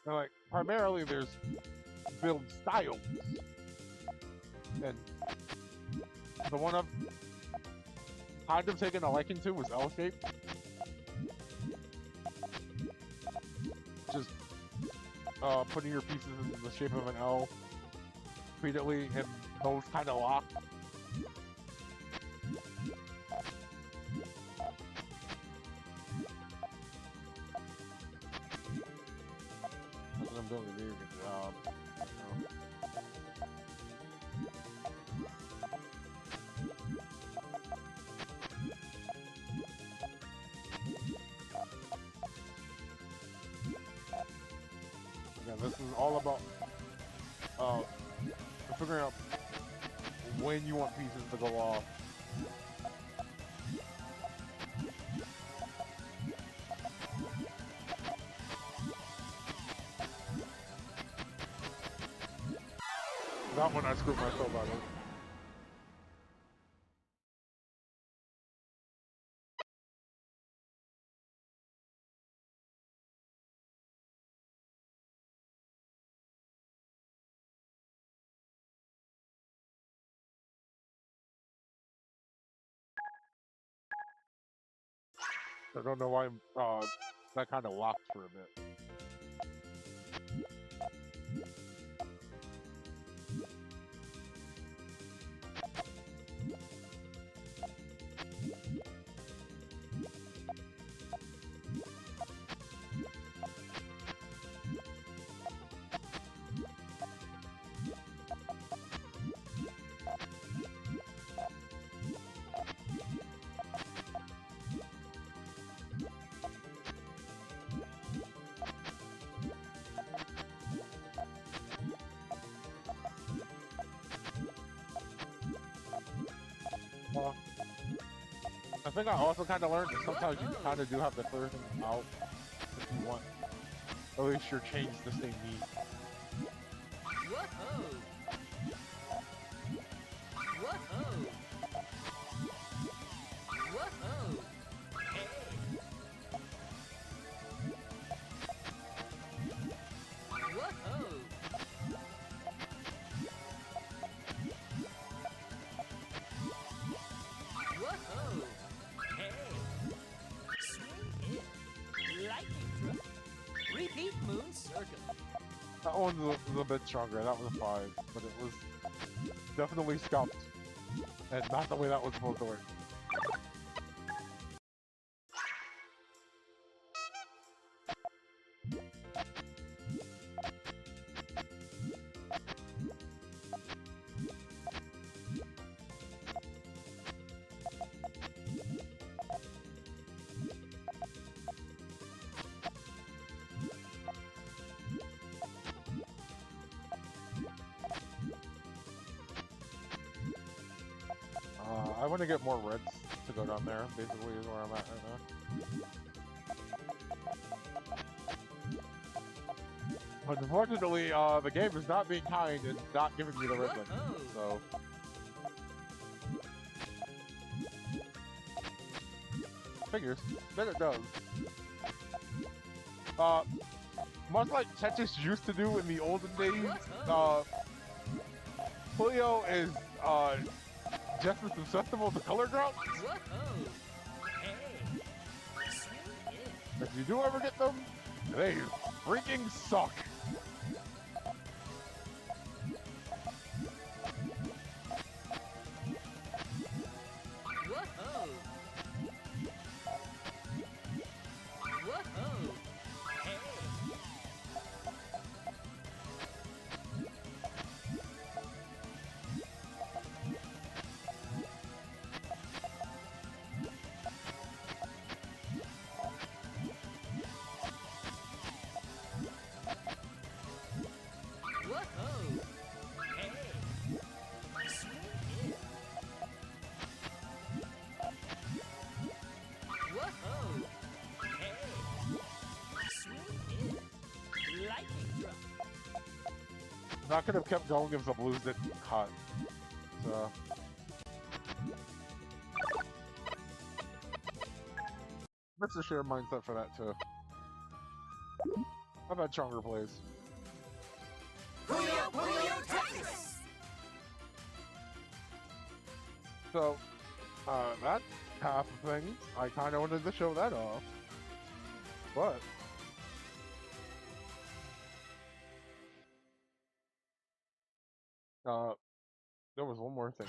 And like, primarily there's build styles. And the one I've kind of taken a liking to was L-shape. Just putting your pieces in the shape of an L repeatedly, and those kind of lock. I'm doing a very good job. Again, this is all about figuring out when you want pieces to go off. That one I screwed myself out of. I don't know why that kind of locked for a bit. I think I also kind of learned that sometimes you kind of do have to clear things out if you want. At least your chains to stay neat. Whoa! Whoa! Whoa! Hey! Whoa! Whoa! Hey! Swing in! Lightning truck! Repeat moon circle! That one's a bit stronger. That was a 5, but it was definitely scuffed, and not the way that was supposed to work. I want to get more reds to go down there, basically, is where I'm at right now. But unfortunately, the game is not being kind and not giving me the red one, so... Figures. Then it does. Much like Tetris used to do in the olden days, Puyo is, just as susceptible to color drops. Hey! Swing in! If you do ever get them, they freaking suck. I could have kept going if the blues didn't cut. So. That's a shared mindset for that too. I've had stronger plays. Puyo Puyo Tetris! So, that half of things, I kind of wanted to show that off. But, there was one more thing.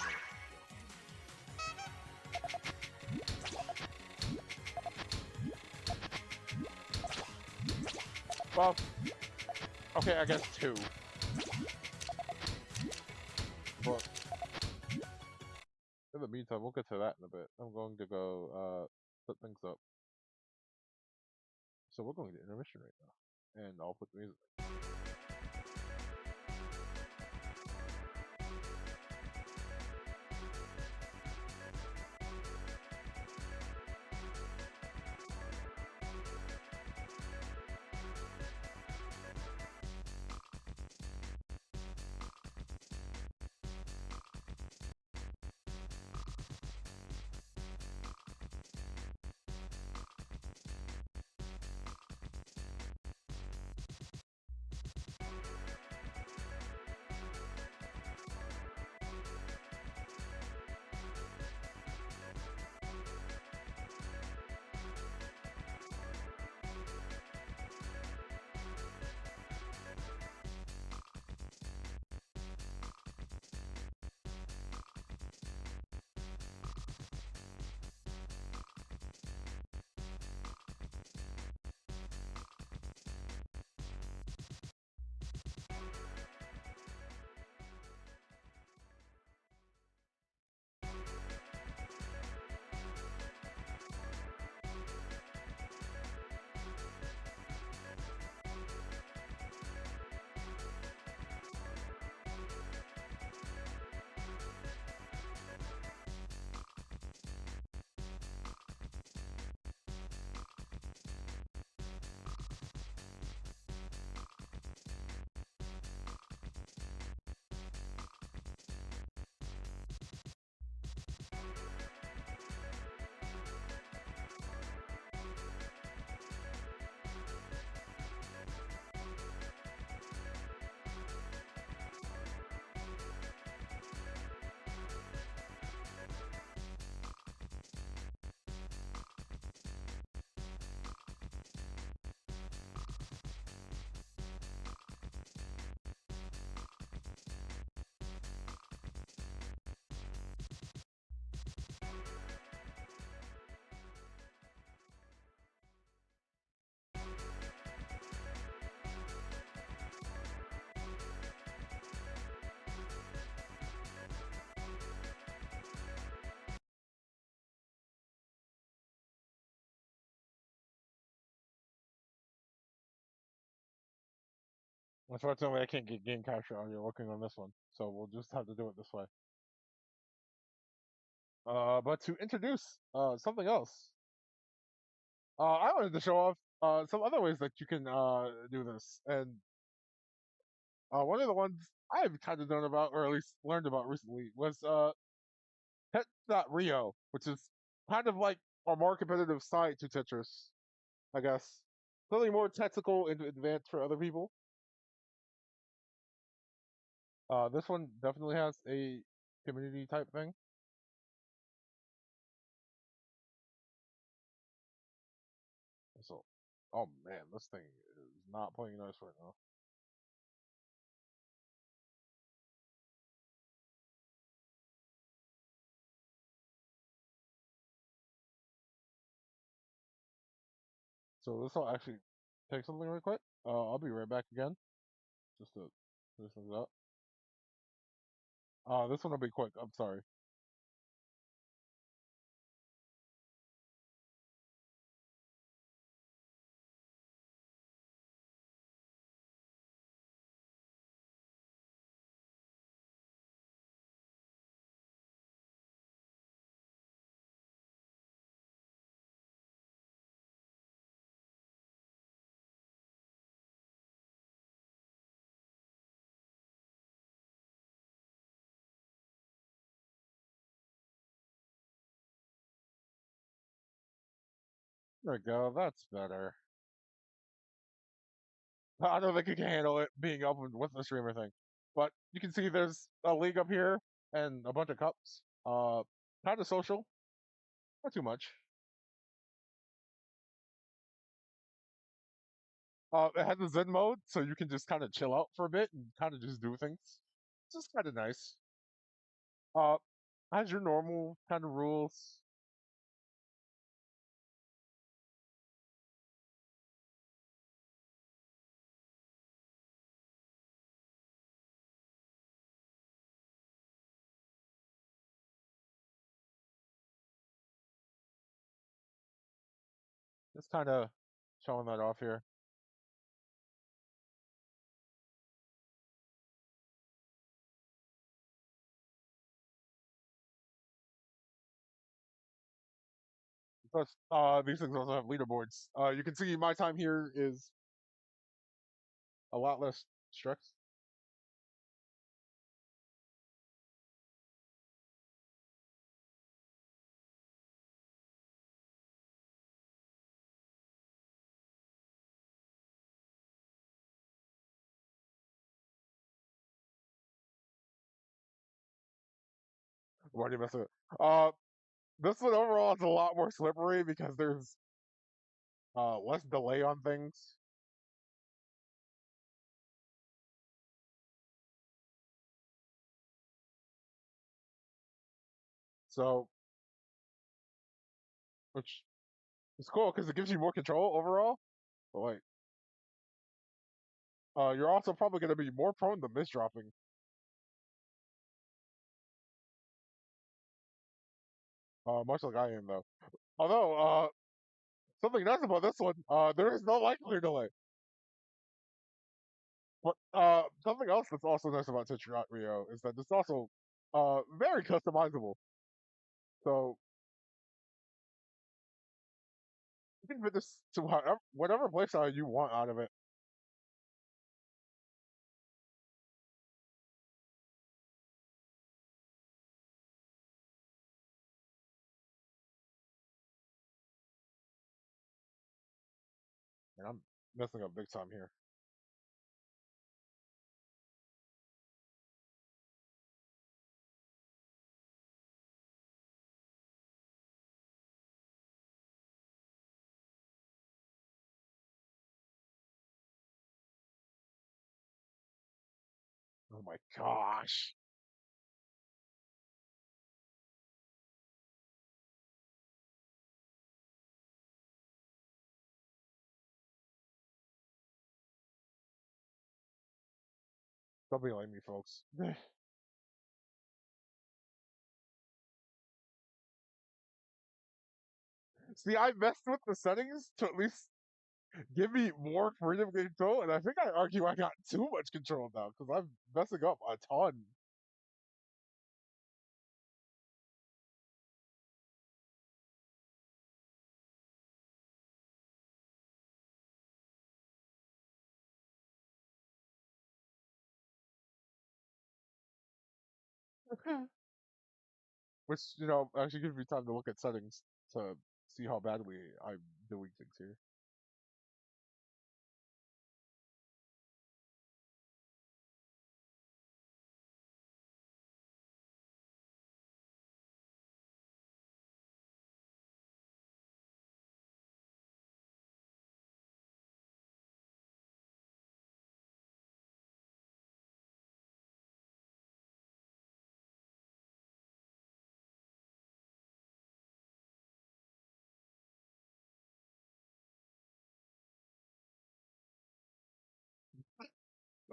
Well, okay, I guess two. But, in the meantime, we'll get to that in a bit. I'm going to go, set things up. So we're going to intermission right now. And I'll put the music. Unfortunately, I can't get game capture audio working on this one, so we'll just have to do it this way. But to introduce something else, I wanted to show off some other ways that you can do this, and one of the ones I've kind of known about, or at least learned about recently, was Pet.Rio, which is kind of like a more competitive side to Tetris, I guess. Something more technical and advanced for other people. This one definitely has a community type thing. So, oh man, this thing is not playing nice right now. So this will actually take something real quick. I'll be right back again, just to finish things up. This one will be quick. I'm sorry. There we go. That's better. I don't think you can handle it being up with the streamer thing. But you can see there's a league up here and a bunch of cups. Kind of social. Not too much. It has a Zen mode, so you can just kind of chill out for a bit and kind of just do things. It's just kind of nice. Uh, has your normal kind of rules. Just kind of showing that off here. Plus, these things also have leaderboards. You can see my time here is a lot less strict. Why do you mess with it? This one overall is a lot more slippery because there's less delay on things. So, which is cool because it gives you more control overall. But like, you're also probably going to be more prone to misdropping. Much like I am though. Although, something nice about this one, there is no light clear delay. But something else that's also nice about Tetrayot Rio is that it's also very customizable. So you can fit this to whatever playstyle you want out of it. And I'm messing up big time here. Oh my gosh. Don't be like me, folks. See, I messed with the settings to at least give me more freedom of control, and I think I argue I got too much control now because I'm messing up a ton. Which, actually gives me time to look at settings to see how badly I'm doing things here.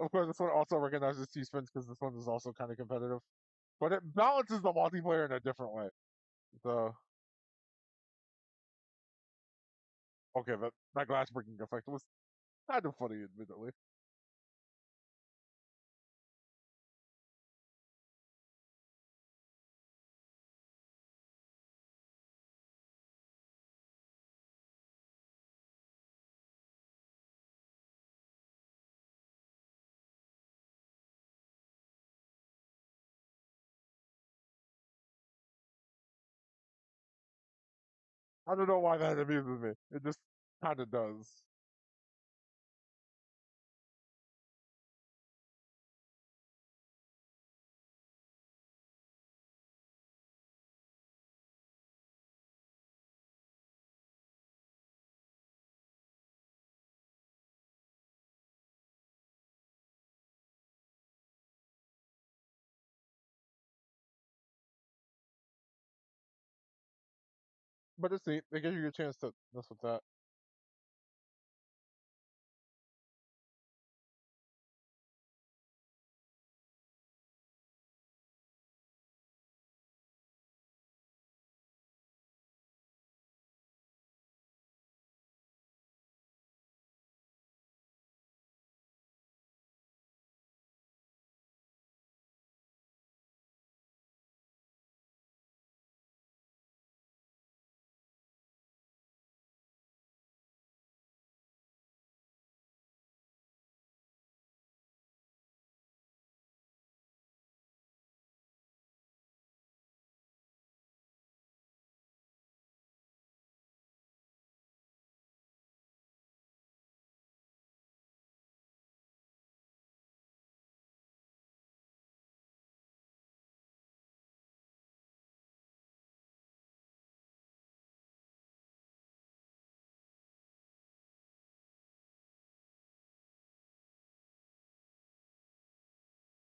Of course, this one also recognizes T-spins because this one is also kind of competitive. But it balances the multiplayer in a different way. So, okay, that glass breaking effect was kind of funny, admittedly. I don't know why that amuses me. It just kind of does. But it's neat. They give you a chance to mess with that.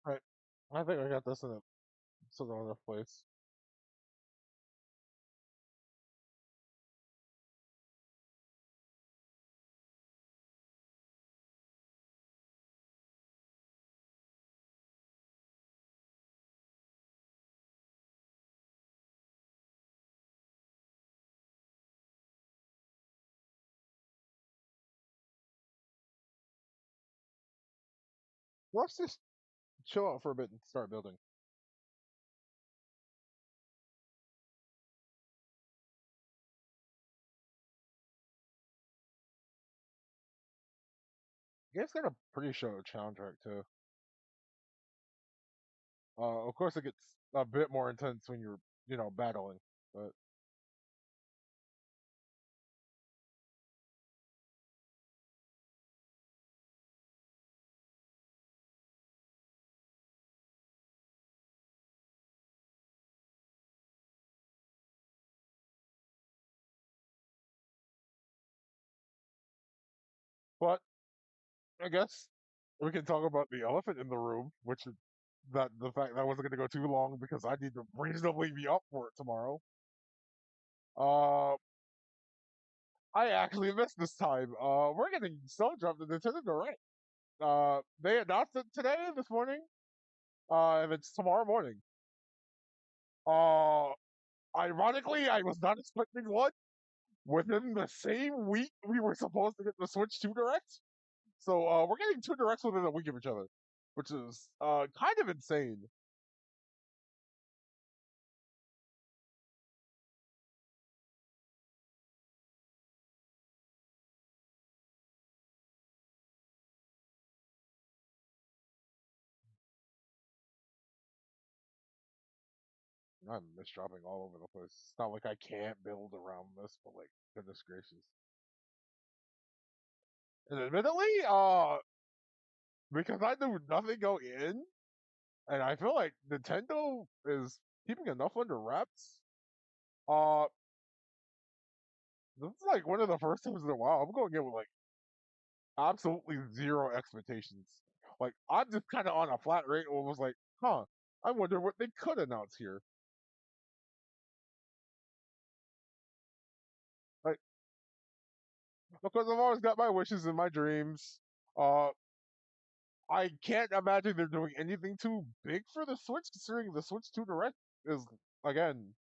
Right. I think I got this in a sort of other place. Let's just chill out for a bit and start building. You guys got a pretty show soundtrack too. Of course, it gets a bit more intense when you're, battling. But but I guess we can talk about the elephant in the room, which is that the fact that I wasn't going to go too long because I need to reasonably be up for it tomorrow. Uh, I actually missed this time. We're getting so jumped into Nintendo Direct. They announced it today, this morning. And it's tomorrow morning. Uh, Ironically, I was not expecting one. Within the same week, we were supposed to get the Switch 2 Direct. So we're getting two directs within a week of each other, which is kind of insane. I'm misdropping all over the place. It's not like I can't build around this, but like, goodness gracious. And admittedly, because I knew nothing go in, and I feel like Nintendo is keeping enough under wraps. Uh, this is like one of the first times in a while I'm going in with like absolutely zero expectations. Like I'm just kind of on a flat rate and was like, huh, I wonder what they could announce here. Like because I've always got my wishes and my dreams. Uh, I can't imagine they're doing anything too big for the Switch, considering the Switch 2 Direct is again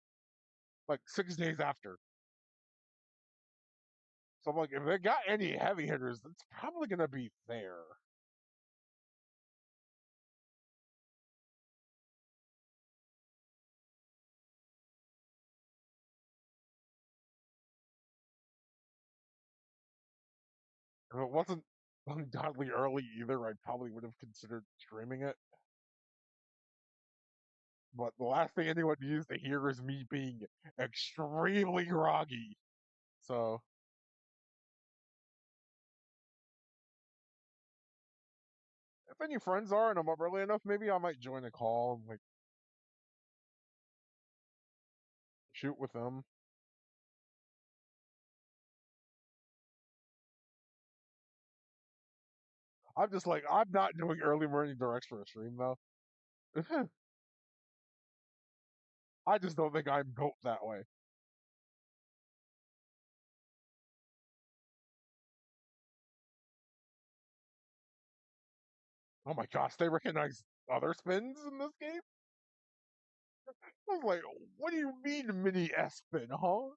like 6 days after. So I'm like, if they got any heavy hitters, it's probably gonna be there. If it wasn't ungodly early either, I probably would have considered streaming it. But the last thing anyone needs to hear is me being extremely groggy. So if any friends are and I'm up early enough, maybe I might join a call and like shoot with them. I'm just like I'm not doing early morning directs for a stream though. I just don't think I'm built that way. Oh my gosh, they recognize other spins in this game? I was like, what do you mean mini S spin, huh?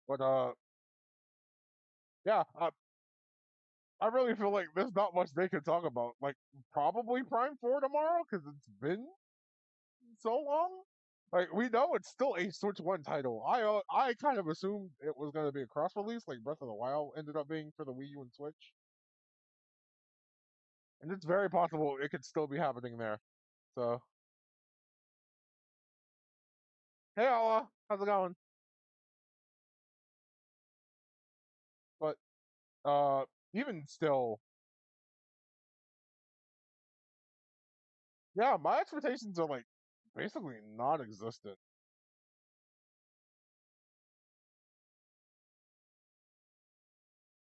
But yeah, I really feel like there's not much they can talk about. Like probably Prime 4 tomorrow because it's been so long. Like we know it's still a Switch One title. I kind of assumed it was going to be a cross release, like Breath of the Wild ended up being for the Wii U and Switch, and it's very possible it could still be happening there. So hey, Allah, how's it going? But uh, even still, yeah, my expectations are like basically non-existent.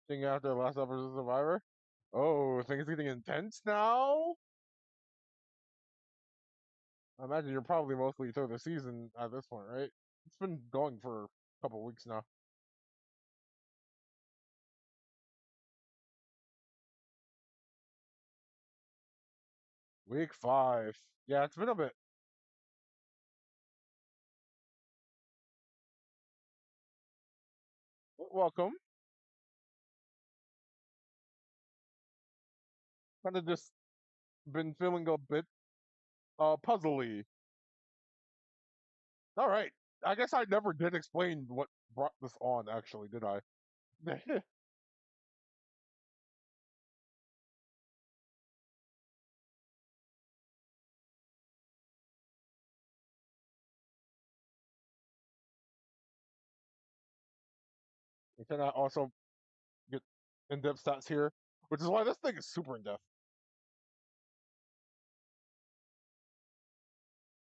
Thing after Last Episode of Survivor. Oh, things getting intense now. I imagine you're probably mostly through the season at this point, right? It's been going for a couple weeks now. Week 5. Yeah, it's been a bit. Welcome. Kind of just been feeling a bit puzzly. All right. I guess I never did explain what brought this on, actually, did I? And can I also get in-depth stats here? Which is why this thing is super in-depth.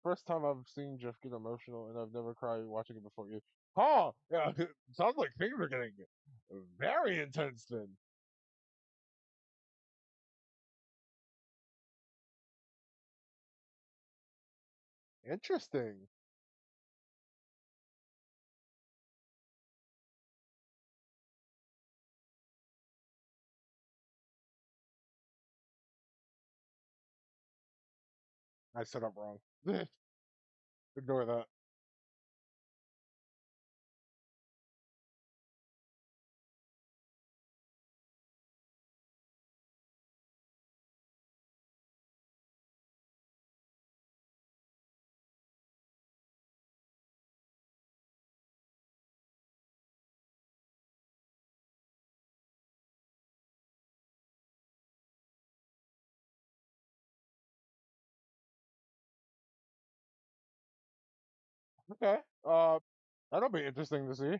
First time I've seen Jeff get emotional, and I've never cried watching it before you. Huh? Yeah, sounds like things are getting very intense then. Interesting. I set up wrong. Ignore that. Okay. That'll be interesting to see.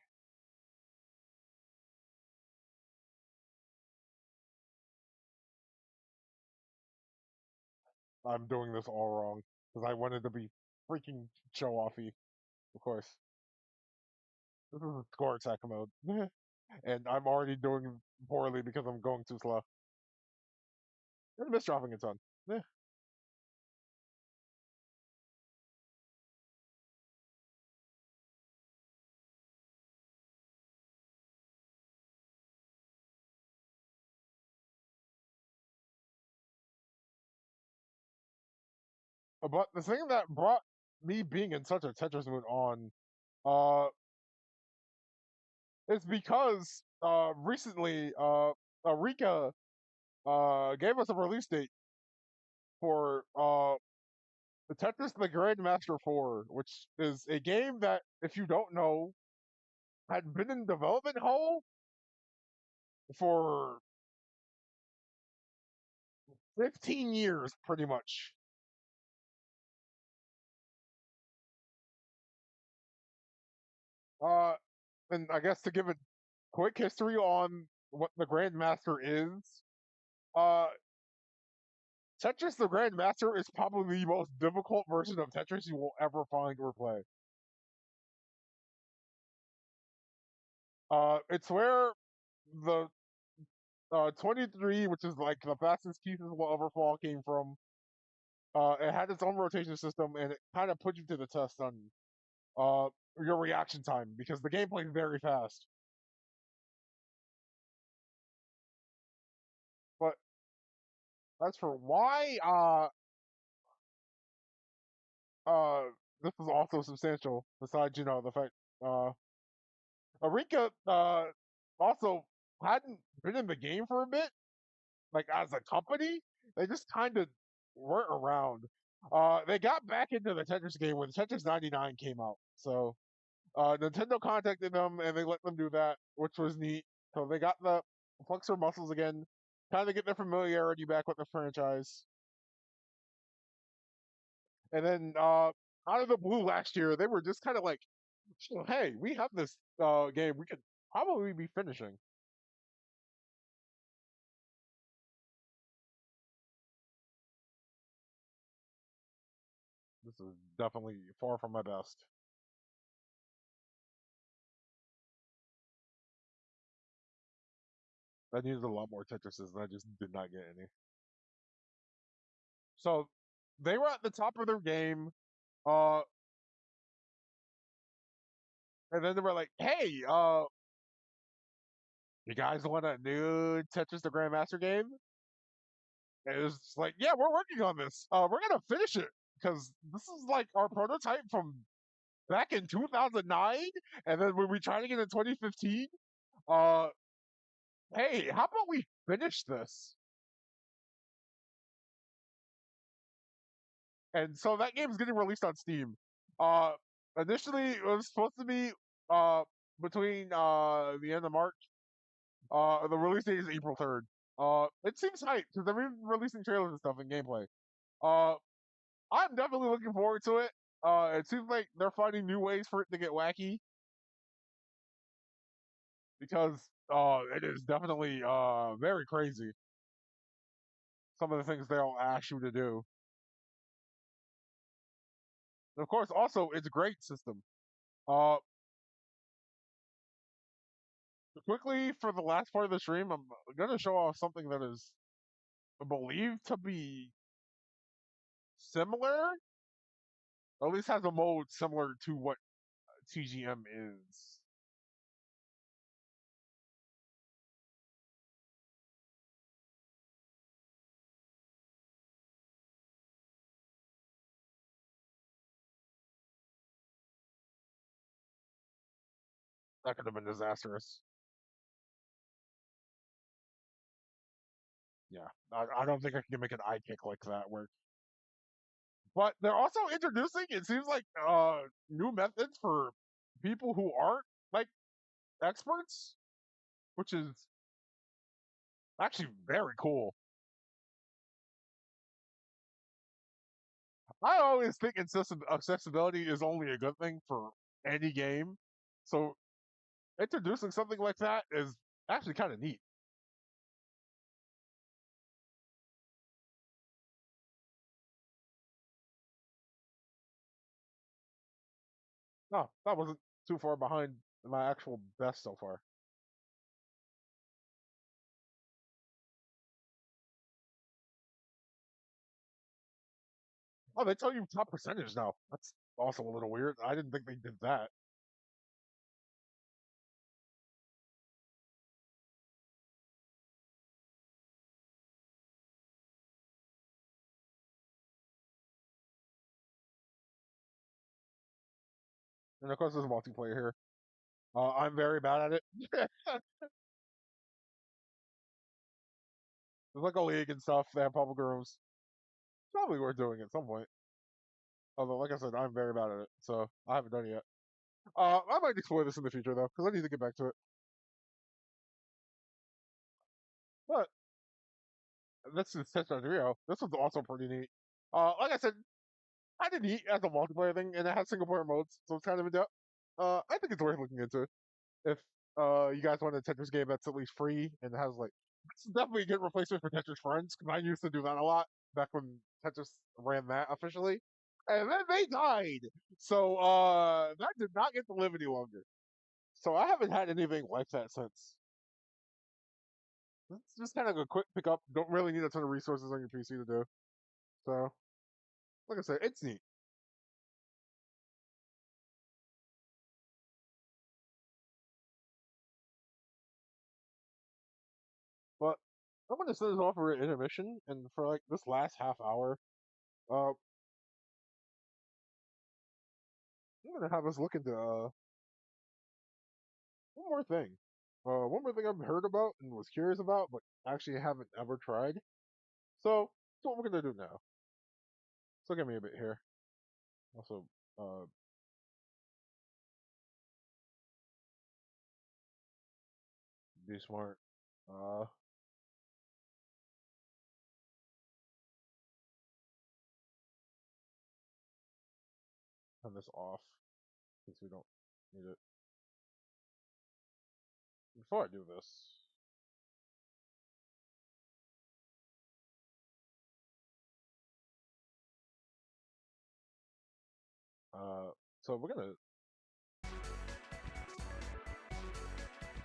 I'm doing this all wrong because I wanted to be freaking show offy, of course. This is a score attack mode, and I'm already doing poorly because I'm going too slow. And miss dropping a ton. But the thing that brought me being in such a Tetris mood on, uh, is because recently Rika gave us a release date for the Tetris the Grandmaster 4, which is a game that, if you don't know, had been in development hell for 15 years, pretty much. Uh, and I guess to give a quick history on what the Grandmaster is, uh, Tetris the Grandmaster is probably the most difficult version of Tetris you will ever find or play. It's where the 23, which is like the fastest pieces will ever fall, came from. It had its own rotation system, and it kind of put you to the test on uh, your reaction time because the game plays very fast. But as for why uh, this is also substantial, besides the fact uh, Arika also hadn't been in the game for a bit, like as a company. They just kind of weren't around. They got back into the Tetris game when Tetris 99 came out. So Nintendo contacted them and they let them do that, which was neat. So they got the flex their muscles again, kind of get their familiarity back with the franchise. And then out of the blue last year, they were just kind of like, "Hey, we have this game we could probably be finishing." This is definitely far from my best. I needed a lot more Tetrises, and I just did not get any. So they were at the top of their game, uh, and then they were like, "Hey, you guys want a new Tetris the Grandmaster game?" And it was just like, "Yeah, we're working on this. We're gonna finish it because this is like our prototype from back in 2009, and then when we tried again in 2015. Uh, hey, how about we finish this?" And so that game's getting released on Steam. Uh, Initially it was supposed to be uh between the end of March. The release date is April 3rd. It seems hype because they're even releasing trailers and stuff and gameplay. Uh, I'm definitely looking forward to it. It seems like they're finding new ways for it to get wacky because it is definitely very crazy. Some of the things they'll ask you to do. And of course, also it's a great system. Uh, Quickly for the last part of the stream, I'm gonna show off something that is believed to be similar, or at least has a mode similar to what TGM is. That could have been disastrous. Yeah, I don't think I can make an eye kick like that work. But they're also introducing, it seems like, new methods for people who aren't like experts, which is actually very cool. I always think accessibility is only a good thing for any game. So introducing something like that is actually kind of neat. No, that wasn't too far behind my actual best so far. Oh, they tell you top percentage now. That's also a little weird. I didn't think they did that. And of course, there's multiplayer here. I'm very bad at it. There's like a league and stuff. They have public rooms. Probably worth doing at some point. Although, like I said, I'm very bad at it, so I haven't done it yet. I might explore this in the future though, because I need to get back to it. But this is Tetris Rio. This was also pretty neat. Like I said, kind of neat as a multiplayer thing, and it has single player modes, so it's kind of in depth. I think it's worth looking into if you guys want a Tetris game that's at least free and has like it's definitely a good replacement for Tetris Friends because I used to do that a lot back when Tetris ran that officially, and then they died. So that did not get to live any longer. So I haven't had anything like that since. It's just kind of a quick pickup. Don't really need a ton of resources on your PC to do. So, like I said, it's neat. But I'm gonna send this off for an intermission, and for like this last half hour, uh, I'm gonna have us look into one more thing. One more thing I've heard about and was curious about, but actually haven't ever tried. So that's what we're gonna do now. So give me a bit here. Also, uh, be smart. Uh, turn this off since we don't need it. Before I do this, uh, so we're gonna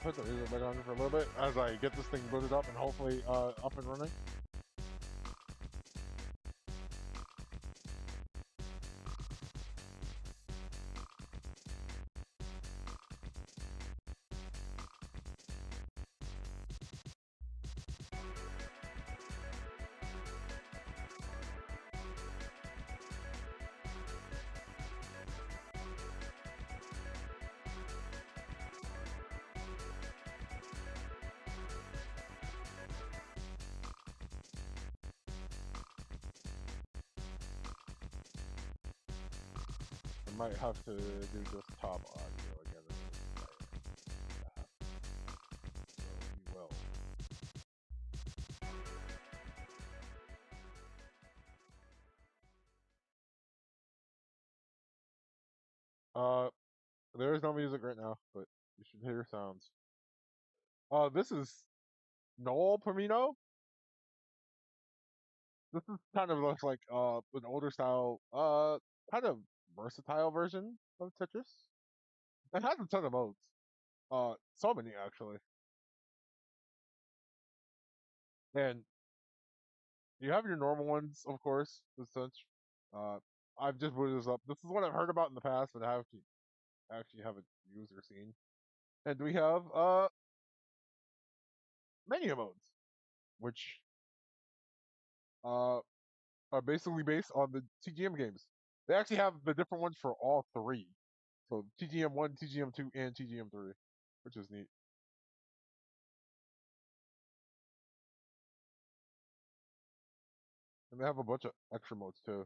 put the music back on for a little bit as I get this thing booted up and hopefully up and running. I might have to do just top audio again. So we will. Uh, there is no music right now, but you should hear sounds. This is Noel Pomino. This is kind of looks like an older style, kind of versatile version of Tetris. It has a ton of modes. So many actually. And you have your normal ones, of course, as such. Uh, I've just booted this up. This is what I've heard about in the past, but I actually haven't used or seen. And we have menu modes, which uh are basically based on the TGM games. They actually have the different ones for all three. So TGM1, TGM2, and TGM3, which is neat. And they have a bunch of extra modes too.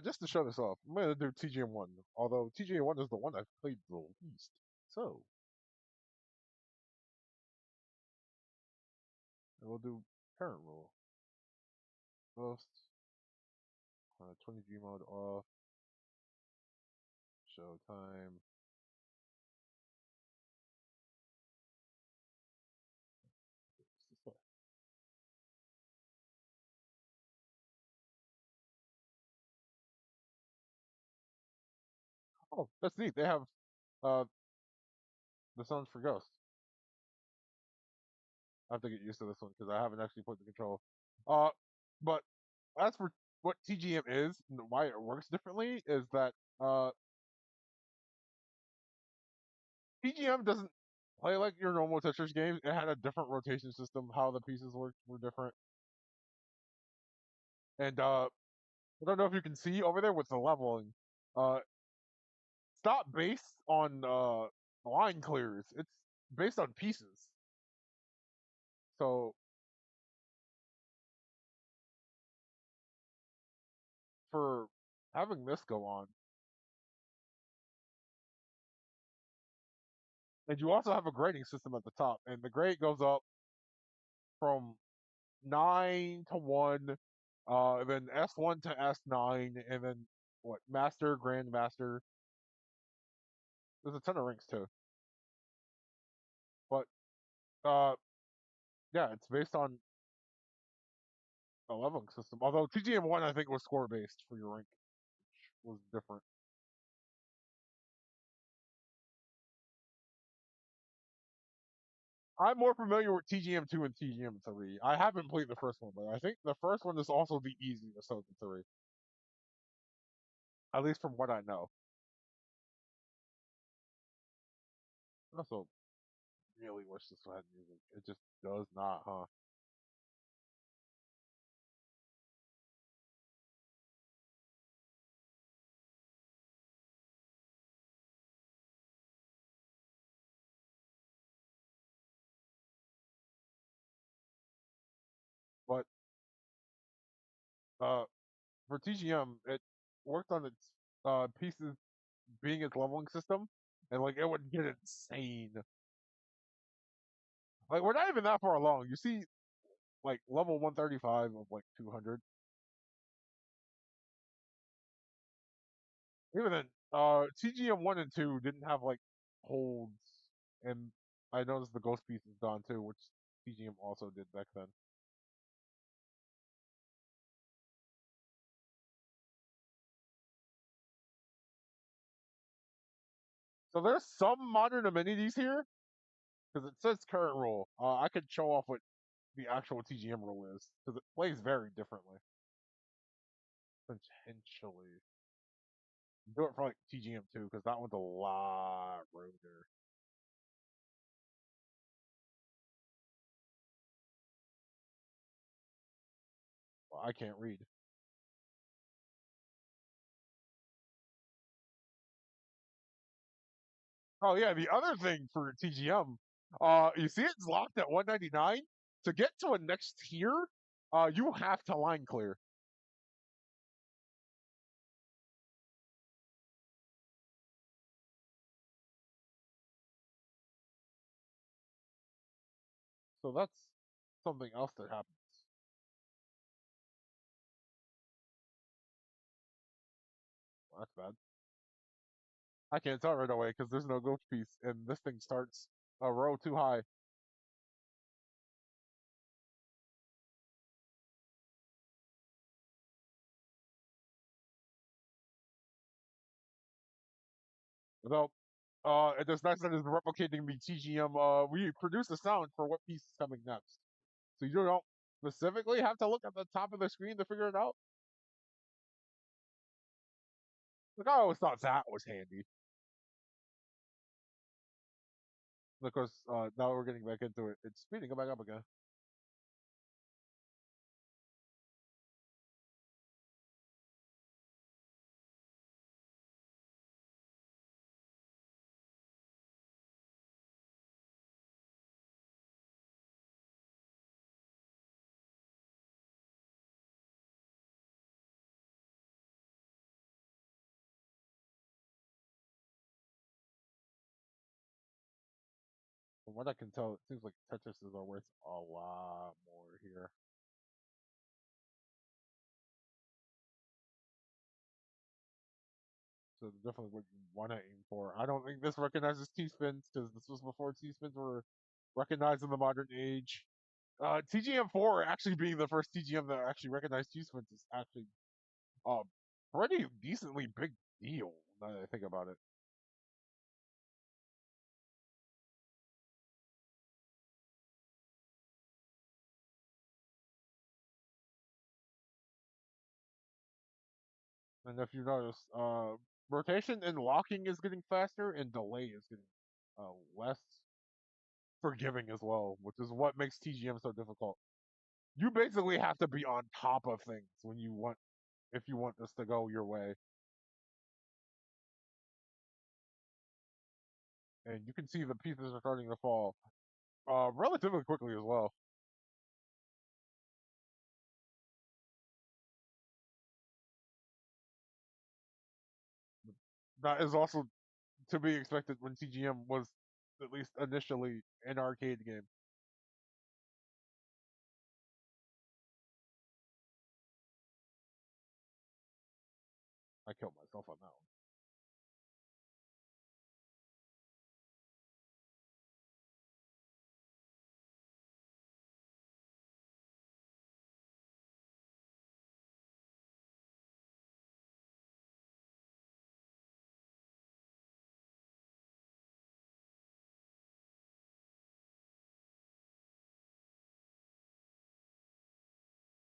Just to show this off, I'm gonna do TGM1, although TGM1 is the one I've played the least. So, and we'll do parent rule. First, 20G mode off, show time. This way. Oh, that's neat. They have uh the sounds for Ghost. I have to get used to this one because I haven't actually put the control. Uh, but as for what TGM is and why it works differently is that TGM doesn't play like your normal Tetris games. It had a different rotation system. How the pieces worked were different, and I don't know if you can see over there with the leveling. It's not based on line clears. It's based on pieces. So for having this go on, and you also have a grading system at the top, and the grade goes up from 9 to 1, then S1 to S9, and then what? Master, Grandmaster. There's a ton of ranks too, but uh, yeah, it's based on a leveling system. Although TGM1 I think was score based for your rank, which was different. I'm more familiar with TGM2 and TGM3. I haven't played the first one, but I think the first one is also the easiest of the three, at least from what I know. I also really wish this had music. It just does not, huh? But uh, for TGM, it worked on its pieces being its leveling system, and like it would get insane. Like we're not even that far along. You see, like level 135 of like 200. Even then, TGM 1 and 2 didn't have like holds, and I noticed the ghost piece is gone too, which TGM also did back then. So there's some modern amenities here because it says current rule. I could show off what the actual TGM rule is because it plays very differently. Potentially, do it for like TGM 2 because that one's a lot ruder. Well, I can't read. Oh yeah, the other thing for TGM, you see it's locked at 199. To get to a next tier, you have to line clear. So that's something else that happens. Well, that's bad. I can't tell right away because there's no ghost piece, and this thing starts a row too high. Though, it is nice that it's replicating the TGM. We produce a sound for what piece is coming next, so you don't specifically have to look at the top of the screen to figure it out. Like I always thought that was handy. Of course, now we're getting back into it. It's speeding back up again. From what I can tell, it seems like Tetrises are worth a lot more here. So definitely what you want to aim for. I don't think this recognizes T-spins because this was before T-spins were recognized in the modern age. TGM4 actually being the first TGM that actually recognized T-spins is actually a pretty decently big deal now that I think about it. And if you notice, rotation and locking is getting faster, and delay is getting less forgiving as well, which is what makes TGM so difficult. You basically have to be on top of things when you want if you want this to go your way. And you can see the pieces are starting to fall relatively quickly as well. That is also to be expected when TGM was at least initially an arcade game. I killed myself on that one.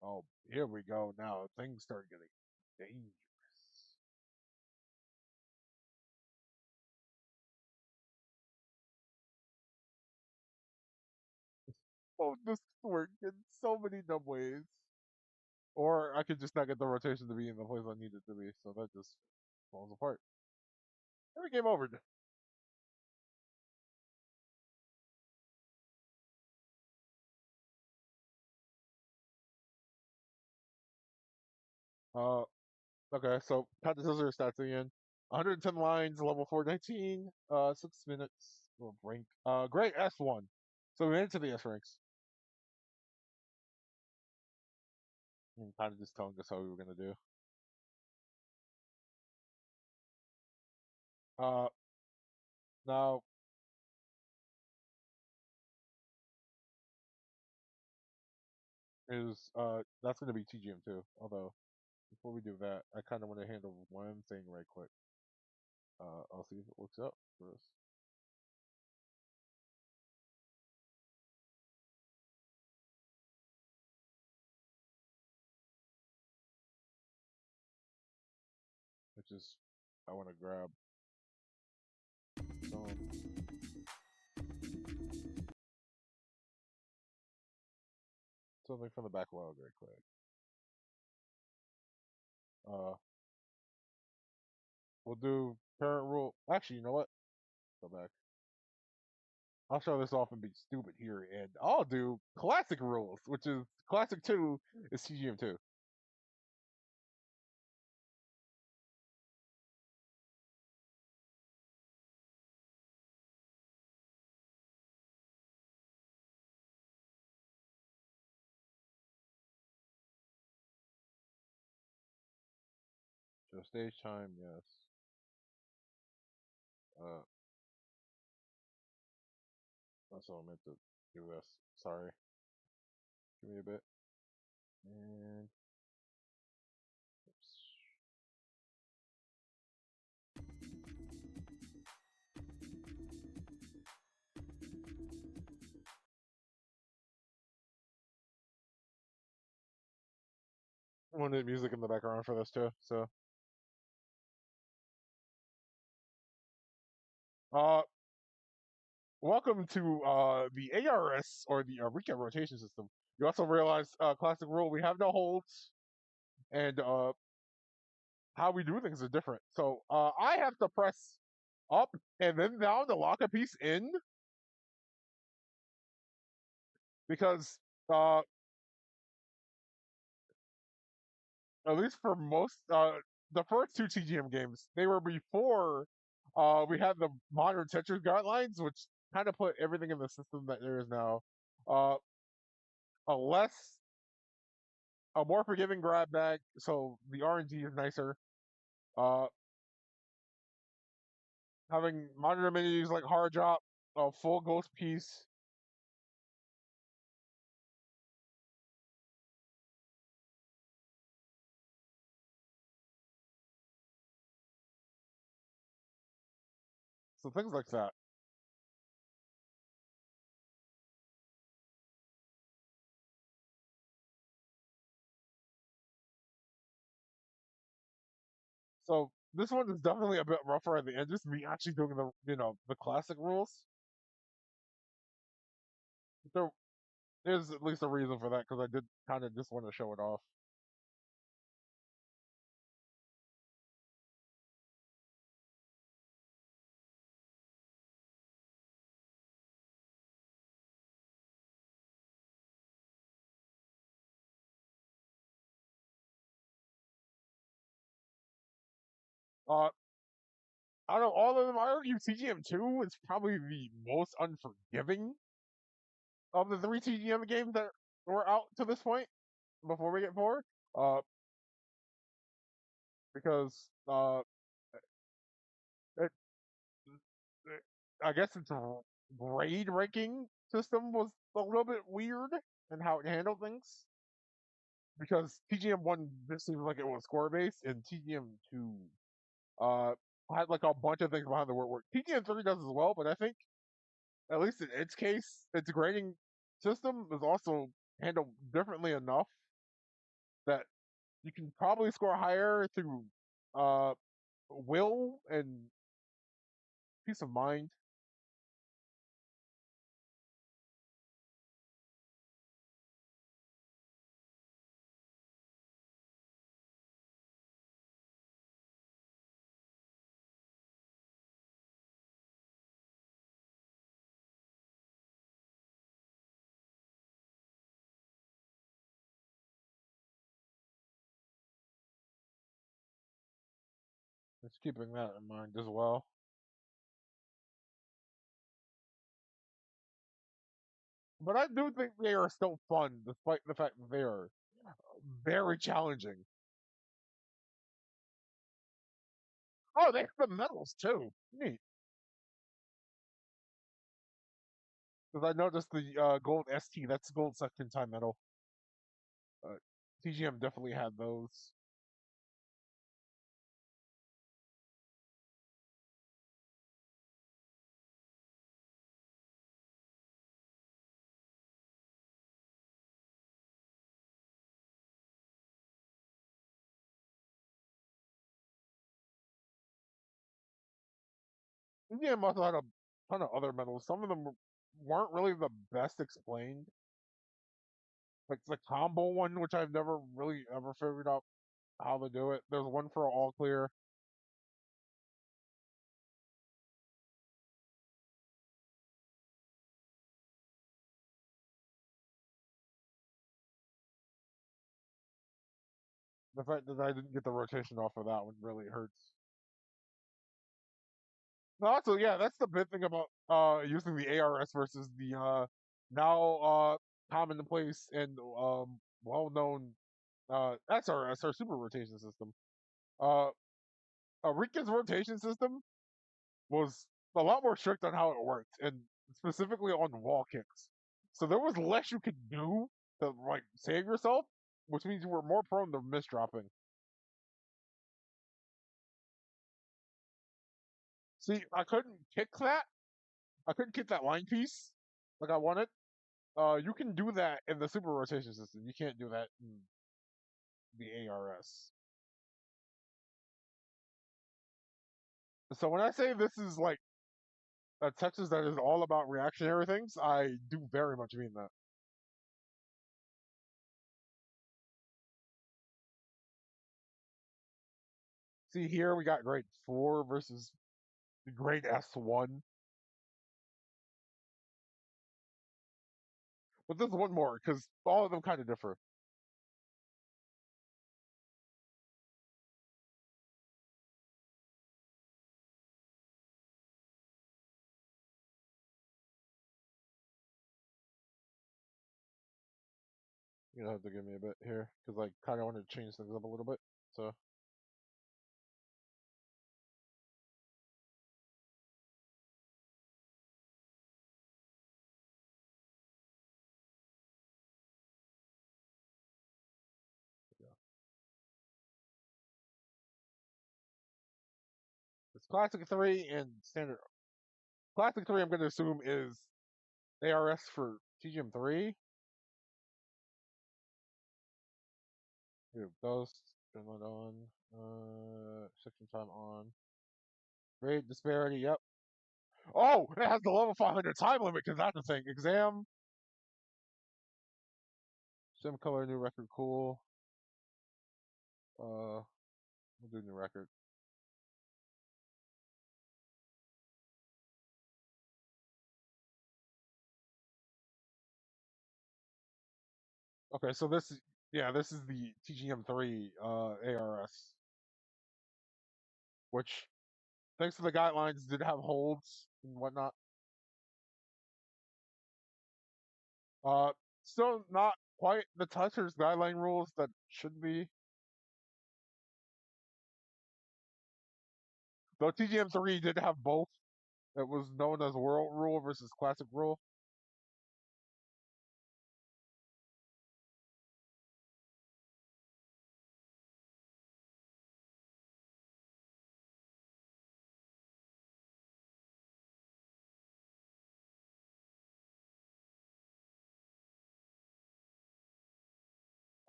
Oh, here we go. Now things start getting dangerous. Oh, this could work in so many dumb ways. Or I could just not get the rotation to be in the place I need it to be, so that just falls apart. Every game over. Uh, okay, so cut the scissors stats again. 110 lines, level 419, 6 minutes. Oh, rank. Great, S1. So we made it to the S ranks. And kind of just telling us how we were gonna do. Uh, now is that's gonna be TGM too. Although before we do that, I kind of want to handle one thing right quick. I'll see if it works out for us. Which is I want to grab some something from the backlog right quick. Uh, we'll do current rule. Actually, you know what? Go back. I'll show this off and be stupid here, and I'll do classic rules, which is classic 2 is TGM 2. So stage time, yes. Uh, that's all I meant to do this. Sorry. Give me a bit. And oops. I wanted music in the background for this too. So, uh, welcome to the ARS or the recap rotation system. You also realize classic rule we have no holds, and how we do things is different. So I have to press up and then down to lock a piece in because at least for most the first two TGM games, they were before we had the modern Tetris guidelines, which kind of put everything in the system that there is now. Uh, a less a more forgiving grab bag, so the RNG is nicer. Uh, having modern amenities like hard drop, a full ghost piece. So things like that. So this one is definitely a bit rougher at the end. Just me actually doing the classic rules. There is at least a reason for that because I did kind of just want to show it off. Uh, out of all of them, I argue TGM2 is probably the most unforgiving of the three TGM games that were out to this point before we get four. Uh, because it, it, I guess its grade ranking system was a little bit weird in how it handled things. Because TGM1 this seems like it was score based, and TGM2 uh had like a bunch of things behind the work. TGM3 does as well, but I think at least in its case, its grading system is also handled differently enough that you can probably score higher through uh will and peace of mind. Just keeping that in mind as well. But I do think they are still fun, despite the fact that they are very challenging. Oh, they have the medals too. Neat. Because I noticed the gold ST, that's gold second time medal. TGM definitely had those. TGM also had a ton of other medals. Some of them weren't really the best explained. Like the combo one, which I've never really ever figured out how to do it. There's one for all clear. The fact that I didn't get the rotation off of that one really hurts. No, also, yeah, that's the big thing about using the ARS versus the now commonplace and well known SRS or super rotation system. Uh Rika's rotation system was a lot more strict on how it worked, and specifically on wall kicks. So there was less you could do to like save yourself, which means you were more prone to misdropping. See, I couldn't kick that. I couldn't kick that line piece like I wanted. You can do that in the super rotation system. You can't do that in the ARS. So when I say this is like a Texas that is all about reactionary things, I do very much mean that. See here, we got grade 4 versus grade S1. But there's one more because all of them kind of differ. You're gonna have to give me a bit here because I kind of want to change things up a little bit. So yeah, it's classic 3 and standard. Classic 3, I'm going to assume is ARS for TGM3. Here, Ghost, Finland on, section time on. Grade disparity, yep. Oh, it has the level 500 time limit because that's the thing. Exam, sim color, new record, cool. We'll do new record. Okay, so this is yeah, this is the TGM3 ARS. which, thanks to the guidelines, did have holds and whatnot. Uh, Still not quite the touchers guideline rules that should be. Though TGM3 did have both. It was known as World Rule versus Classic Rule.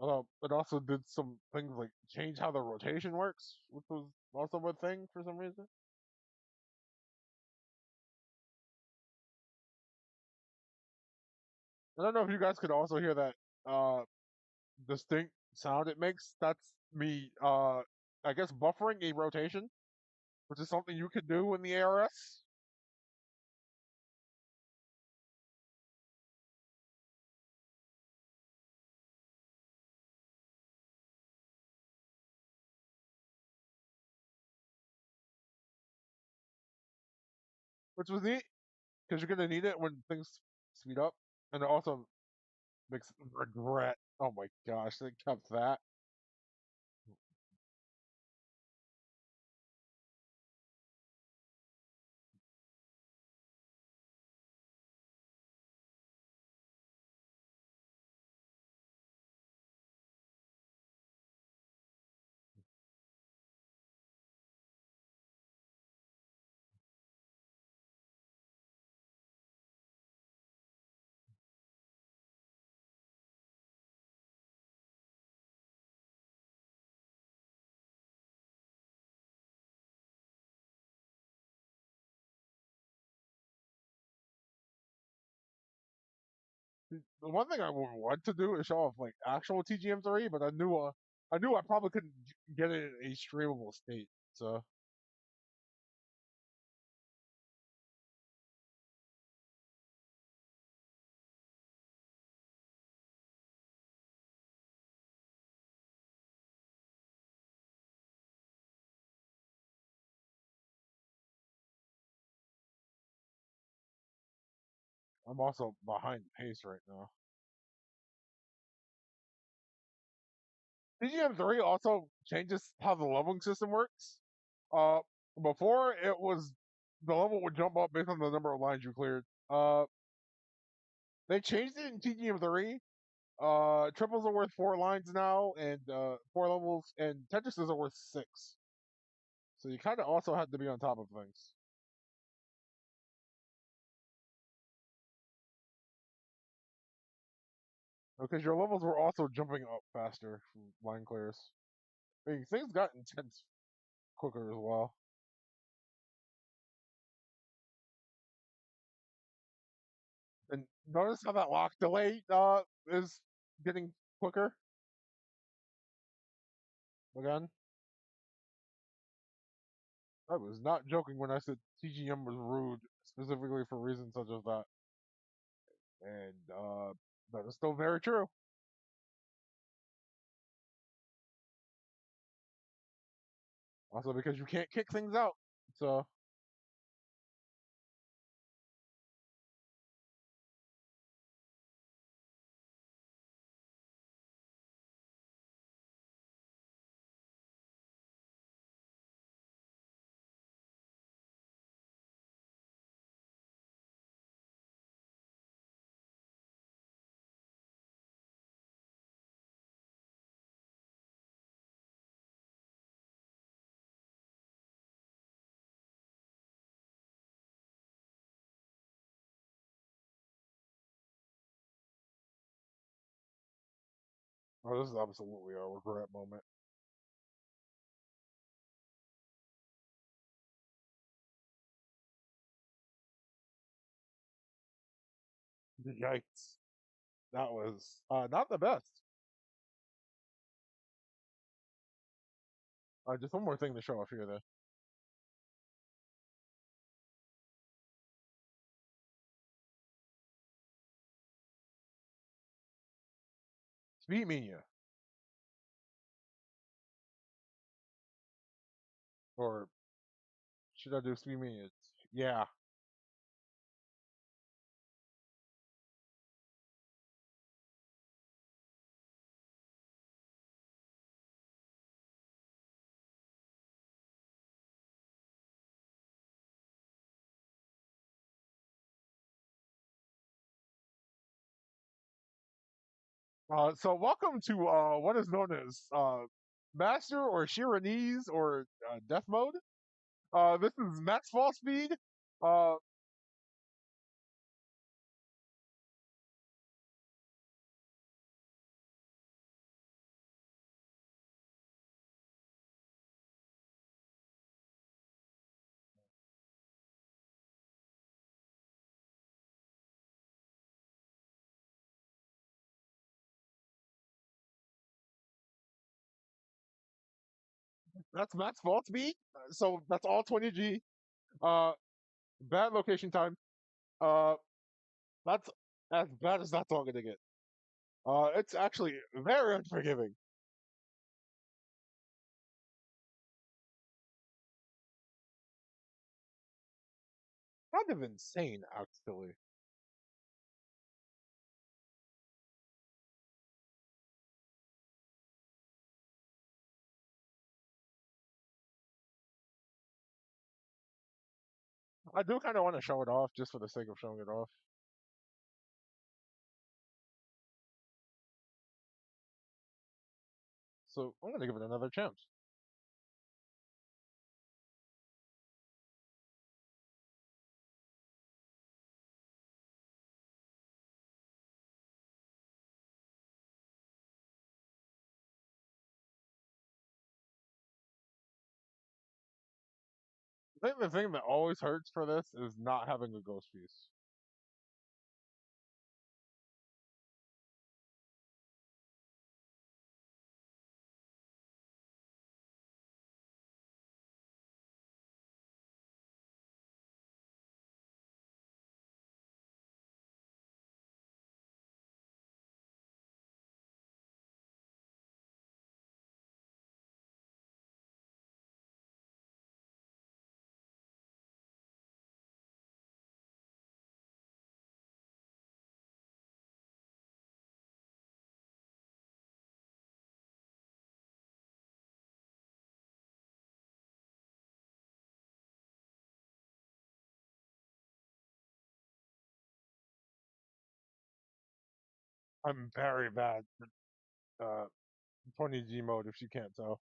Although it also did some things like change how the rotation works, which was also a thing for some reason. I don't know if you guys could also hear that uh distinct sound it makes. That's me I guess buffering a rotation, which is something you could do in the ARS. Which was neat because you're gonna need it when things speed up, and it also makes regret. Oh my gosh, they kept that. The one thing I would want to do is show off like actual TGM3, but I knew I probably couldn't get it in a streamable state. So I'm also behind the pace right now. TGM3 also changes how the leveling system works. Uh, Before it was the level would jump up based on the number of lines you cleared. They changed it in TGM3. Triples are worth 4 lines now, and 4 levels, and Tetrises are worth 6. So you kind of also had to be on top of things. Because your levels were also jumping up faster from line clears. I mean, things got intense quicker as well. And notice how that lock delay is getting quicker again. I was not joking when I said TGM was rude, specifically for reasons such as that. And that is still very true. Also because you can't kick things out. So this is absolutely a regret moment. Yikes. That was not the best. Just one more thing to show off here, though. Speed Mania. Or Should I do 3 minutes? Yeah. So welcome to what is known as Master or Shiranese or Death Mode. This is max fall speed. Uh, that's max fall speed. So that's all 20G. Uh, bad location time. Uh, that's as bad as that's all gonna get. It's actually very unforgiving. Kind of insane, actually. I do kind of want to show it off just for the sake of showing it off. So I'm gonna give it another chance. I think the thing that always hurts for this is not having a ghost piece. I'm very bad at 20G mode if you can't tell.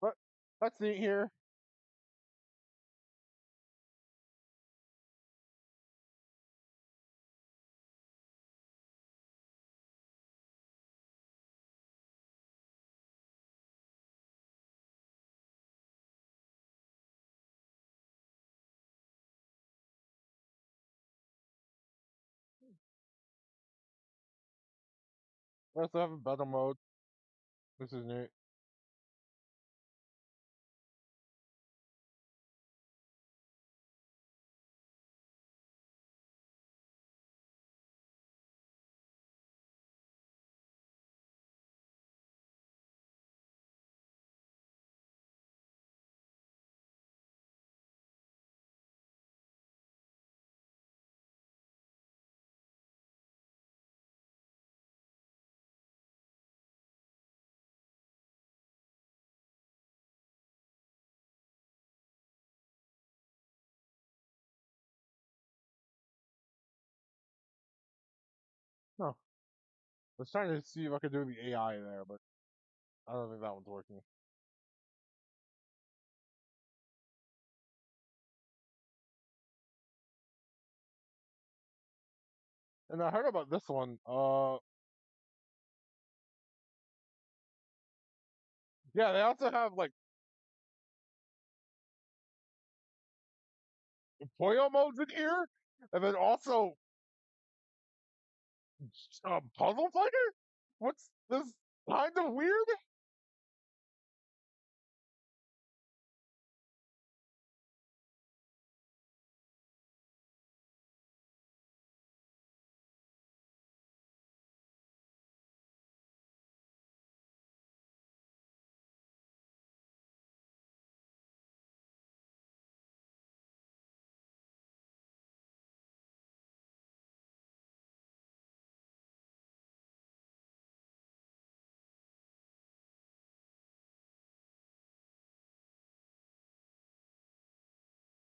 But let's see here. We also have a battle mode. This is neat. No, I was trying to see if I could do the AI there, but I don't think that one's working. And I heard about this one. Yeah, they also have like Puyo modes in here, and then also Puzzle Fighter. What's this? Kind of weird.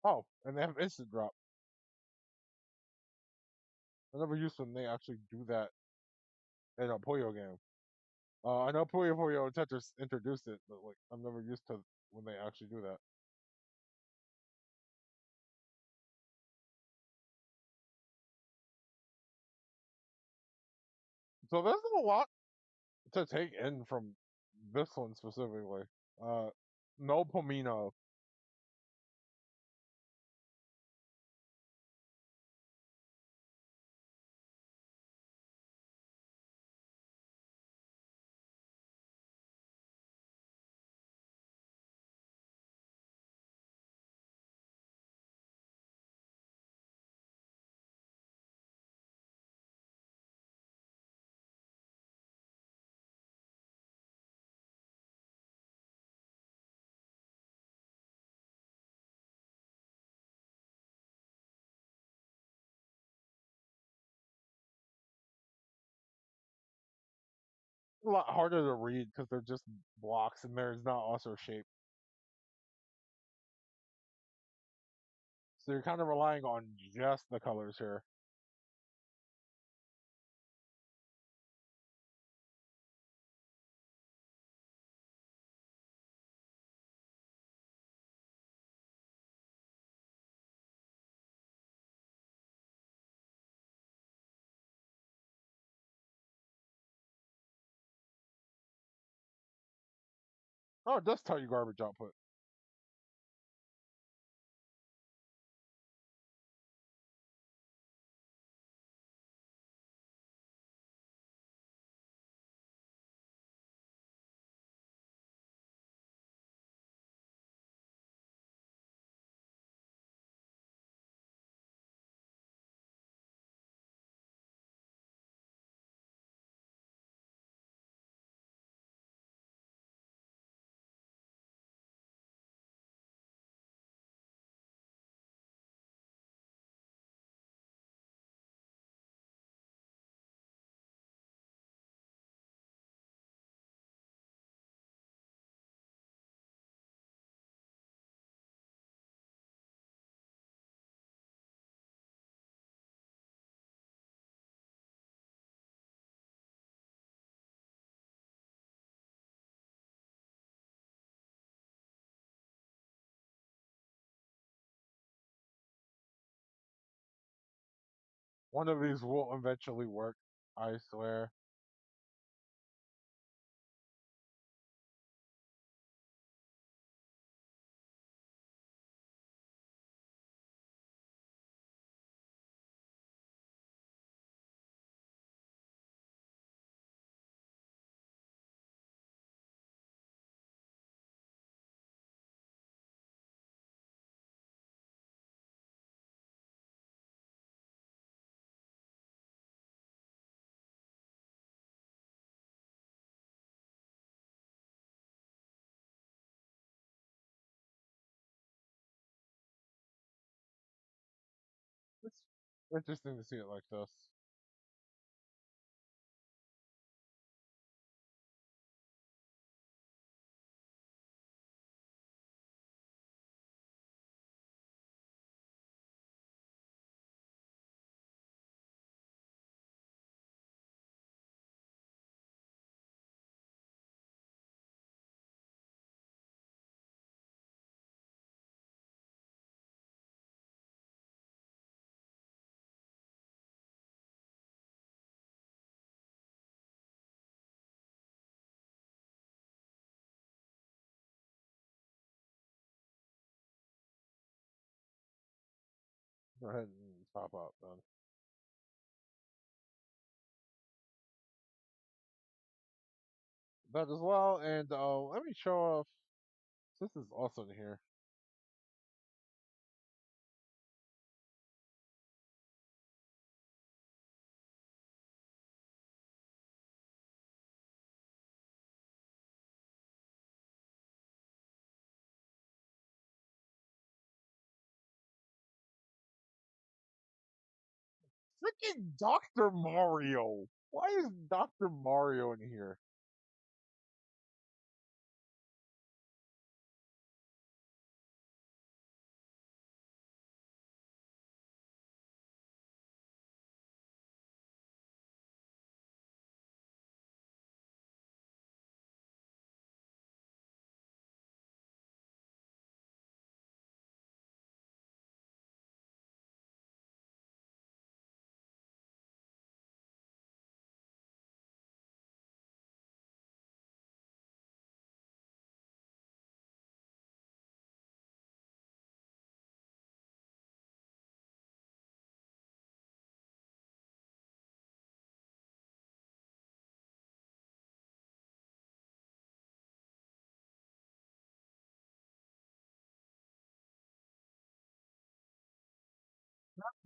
Oh, and they have instant drop. I never used when they actually do that in a Puyo game. I know Puyo Puyo and Tetris introduced it, but like I'm never used to when they actually do that. So there's a lot to take in from this one specifically. Uh, no Pomino. A lot harder to read because they're just blocks and there's not also shape. So you're kind of relying on just the colors here. Oh, it does tell you garbage output. One of these will eventually work, I swear. It's interesting to see it like this. Go ahead and pop up then. That as well, and let me show off. This is also in here. Freaking Dr. Mario! Why is Dr. Mario in here?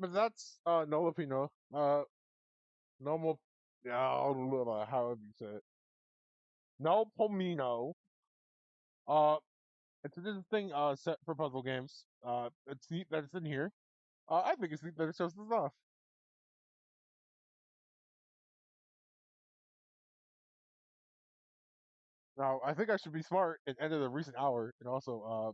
But that's no Filipino. Normal. Yeah, however you say it. No Pomino. Uh, it's a different thing. Set for puzzle games. It's neat that it's in here. I think it's neat that it shows this off. Now, I think I should be smart and end of the recent hour, and also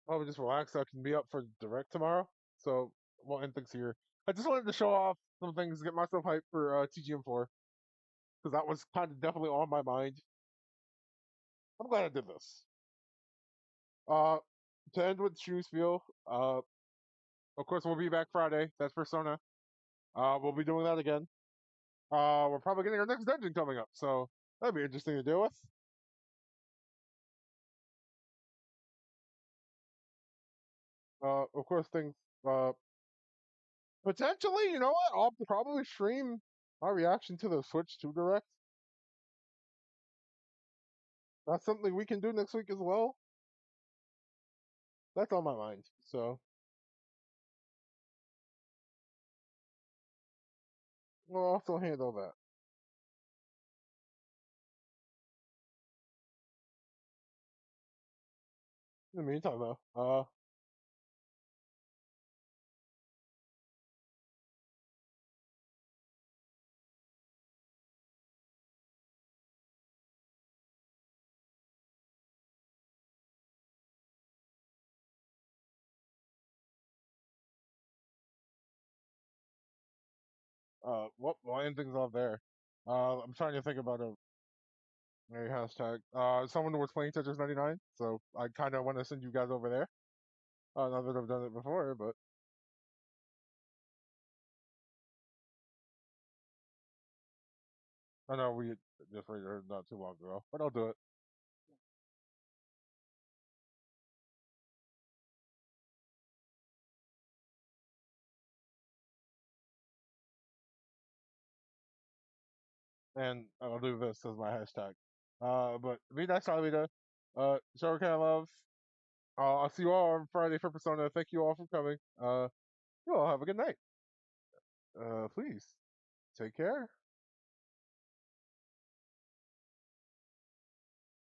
probably just relax so I can be up for direct tomorrow. So we'll end things here. I just wanted to show off some things, get myself hyped for TGM4 because that was kind of definitely on my mind. I'm glad I did this. Uh, to end with Shoes Feel, of course we'll be back Friday. That's Persona. We'll be doing that again. We're probably getting our next dungeon coming up, so that'd be interesting to deal with. Of course, things. Potentially, you know what? I'll probably stream my reaction to the Switch 2 Direct. That's something we can do next week as well. That's on my mind. So we'll also handle that. In the meantime, though, what? We'll end things off there. I'm trying to think about a hashtag. Someone was playing Tetris 99, so I kind of want to send you guys over there. Not that I've done it before, but I know we just read it not too long ago, but I'll do it. And I'll do this as my hashtag. But be nice, Alita. Show kind of love. I'll see you all on Friday for Persona. Thank you all for coming. You all have a good night. Please take care.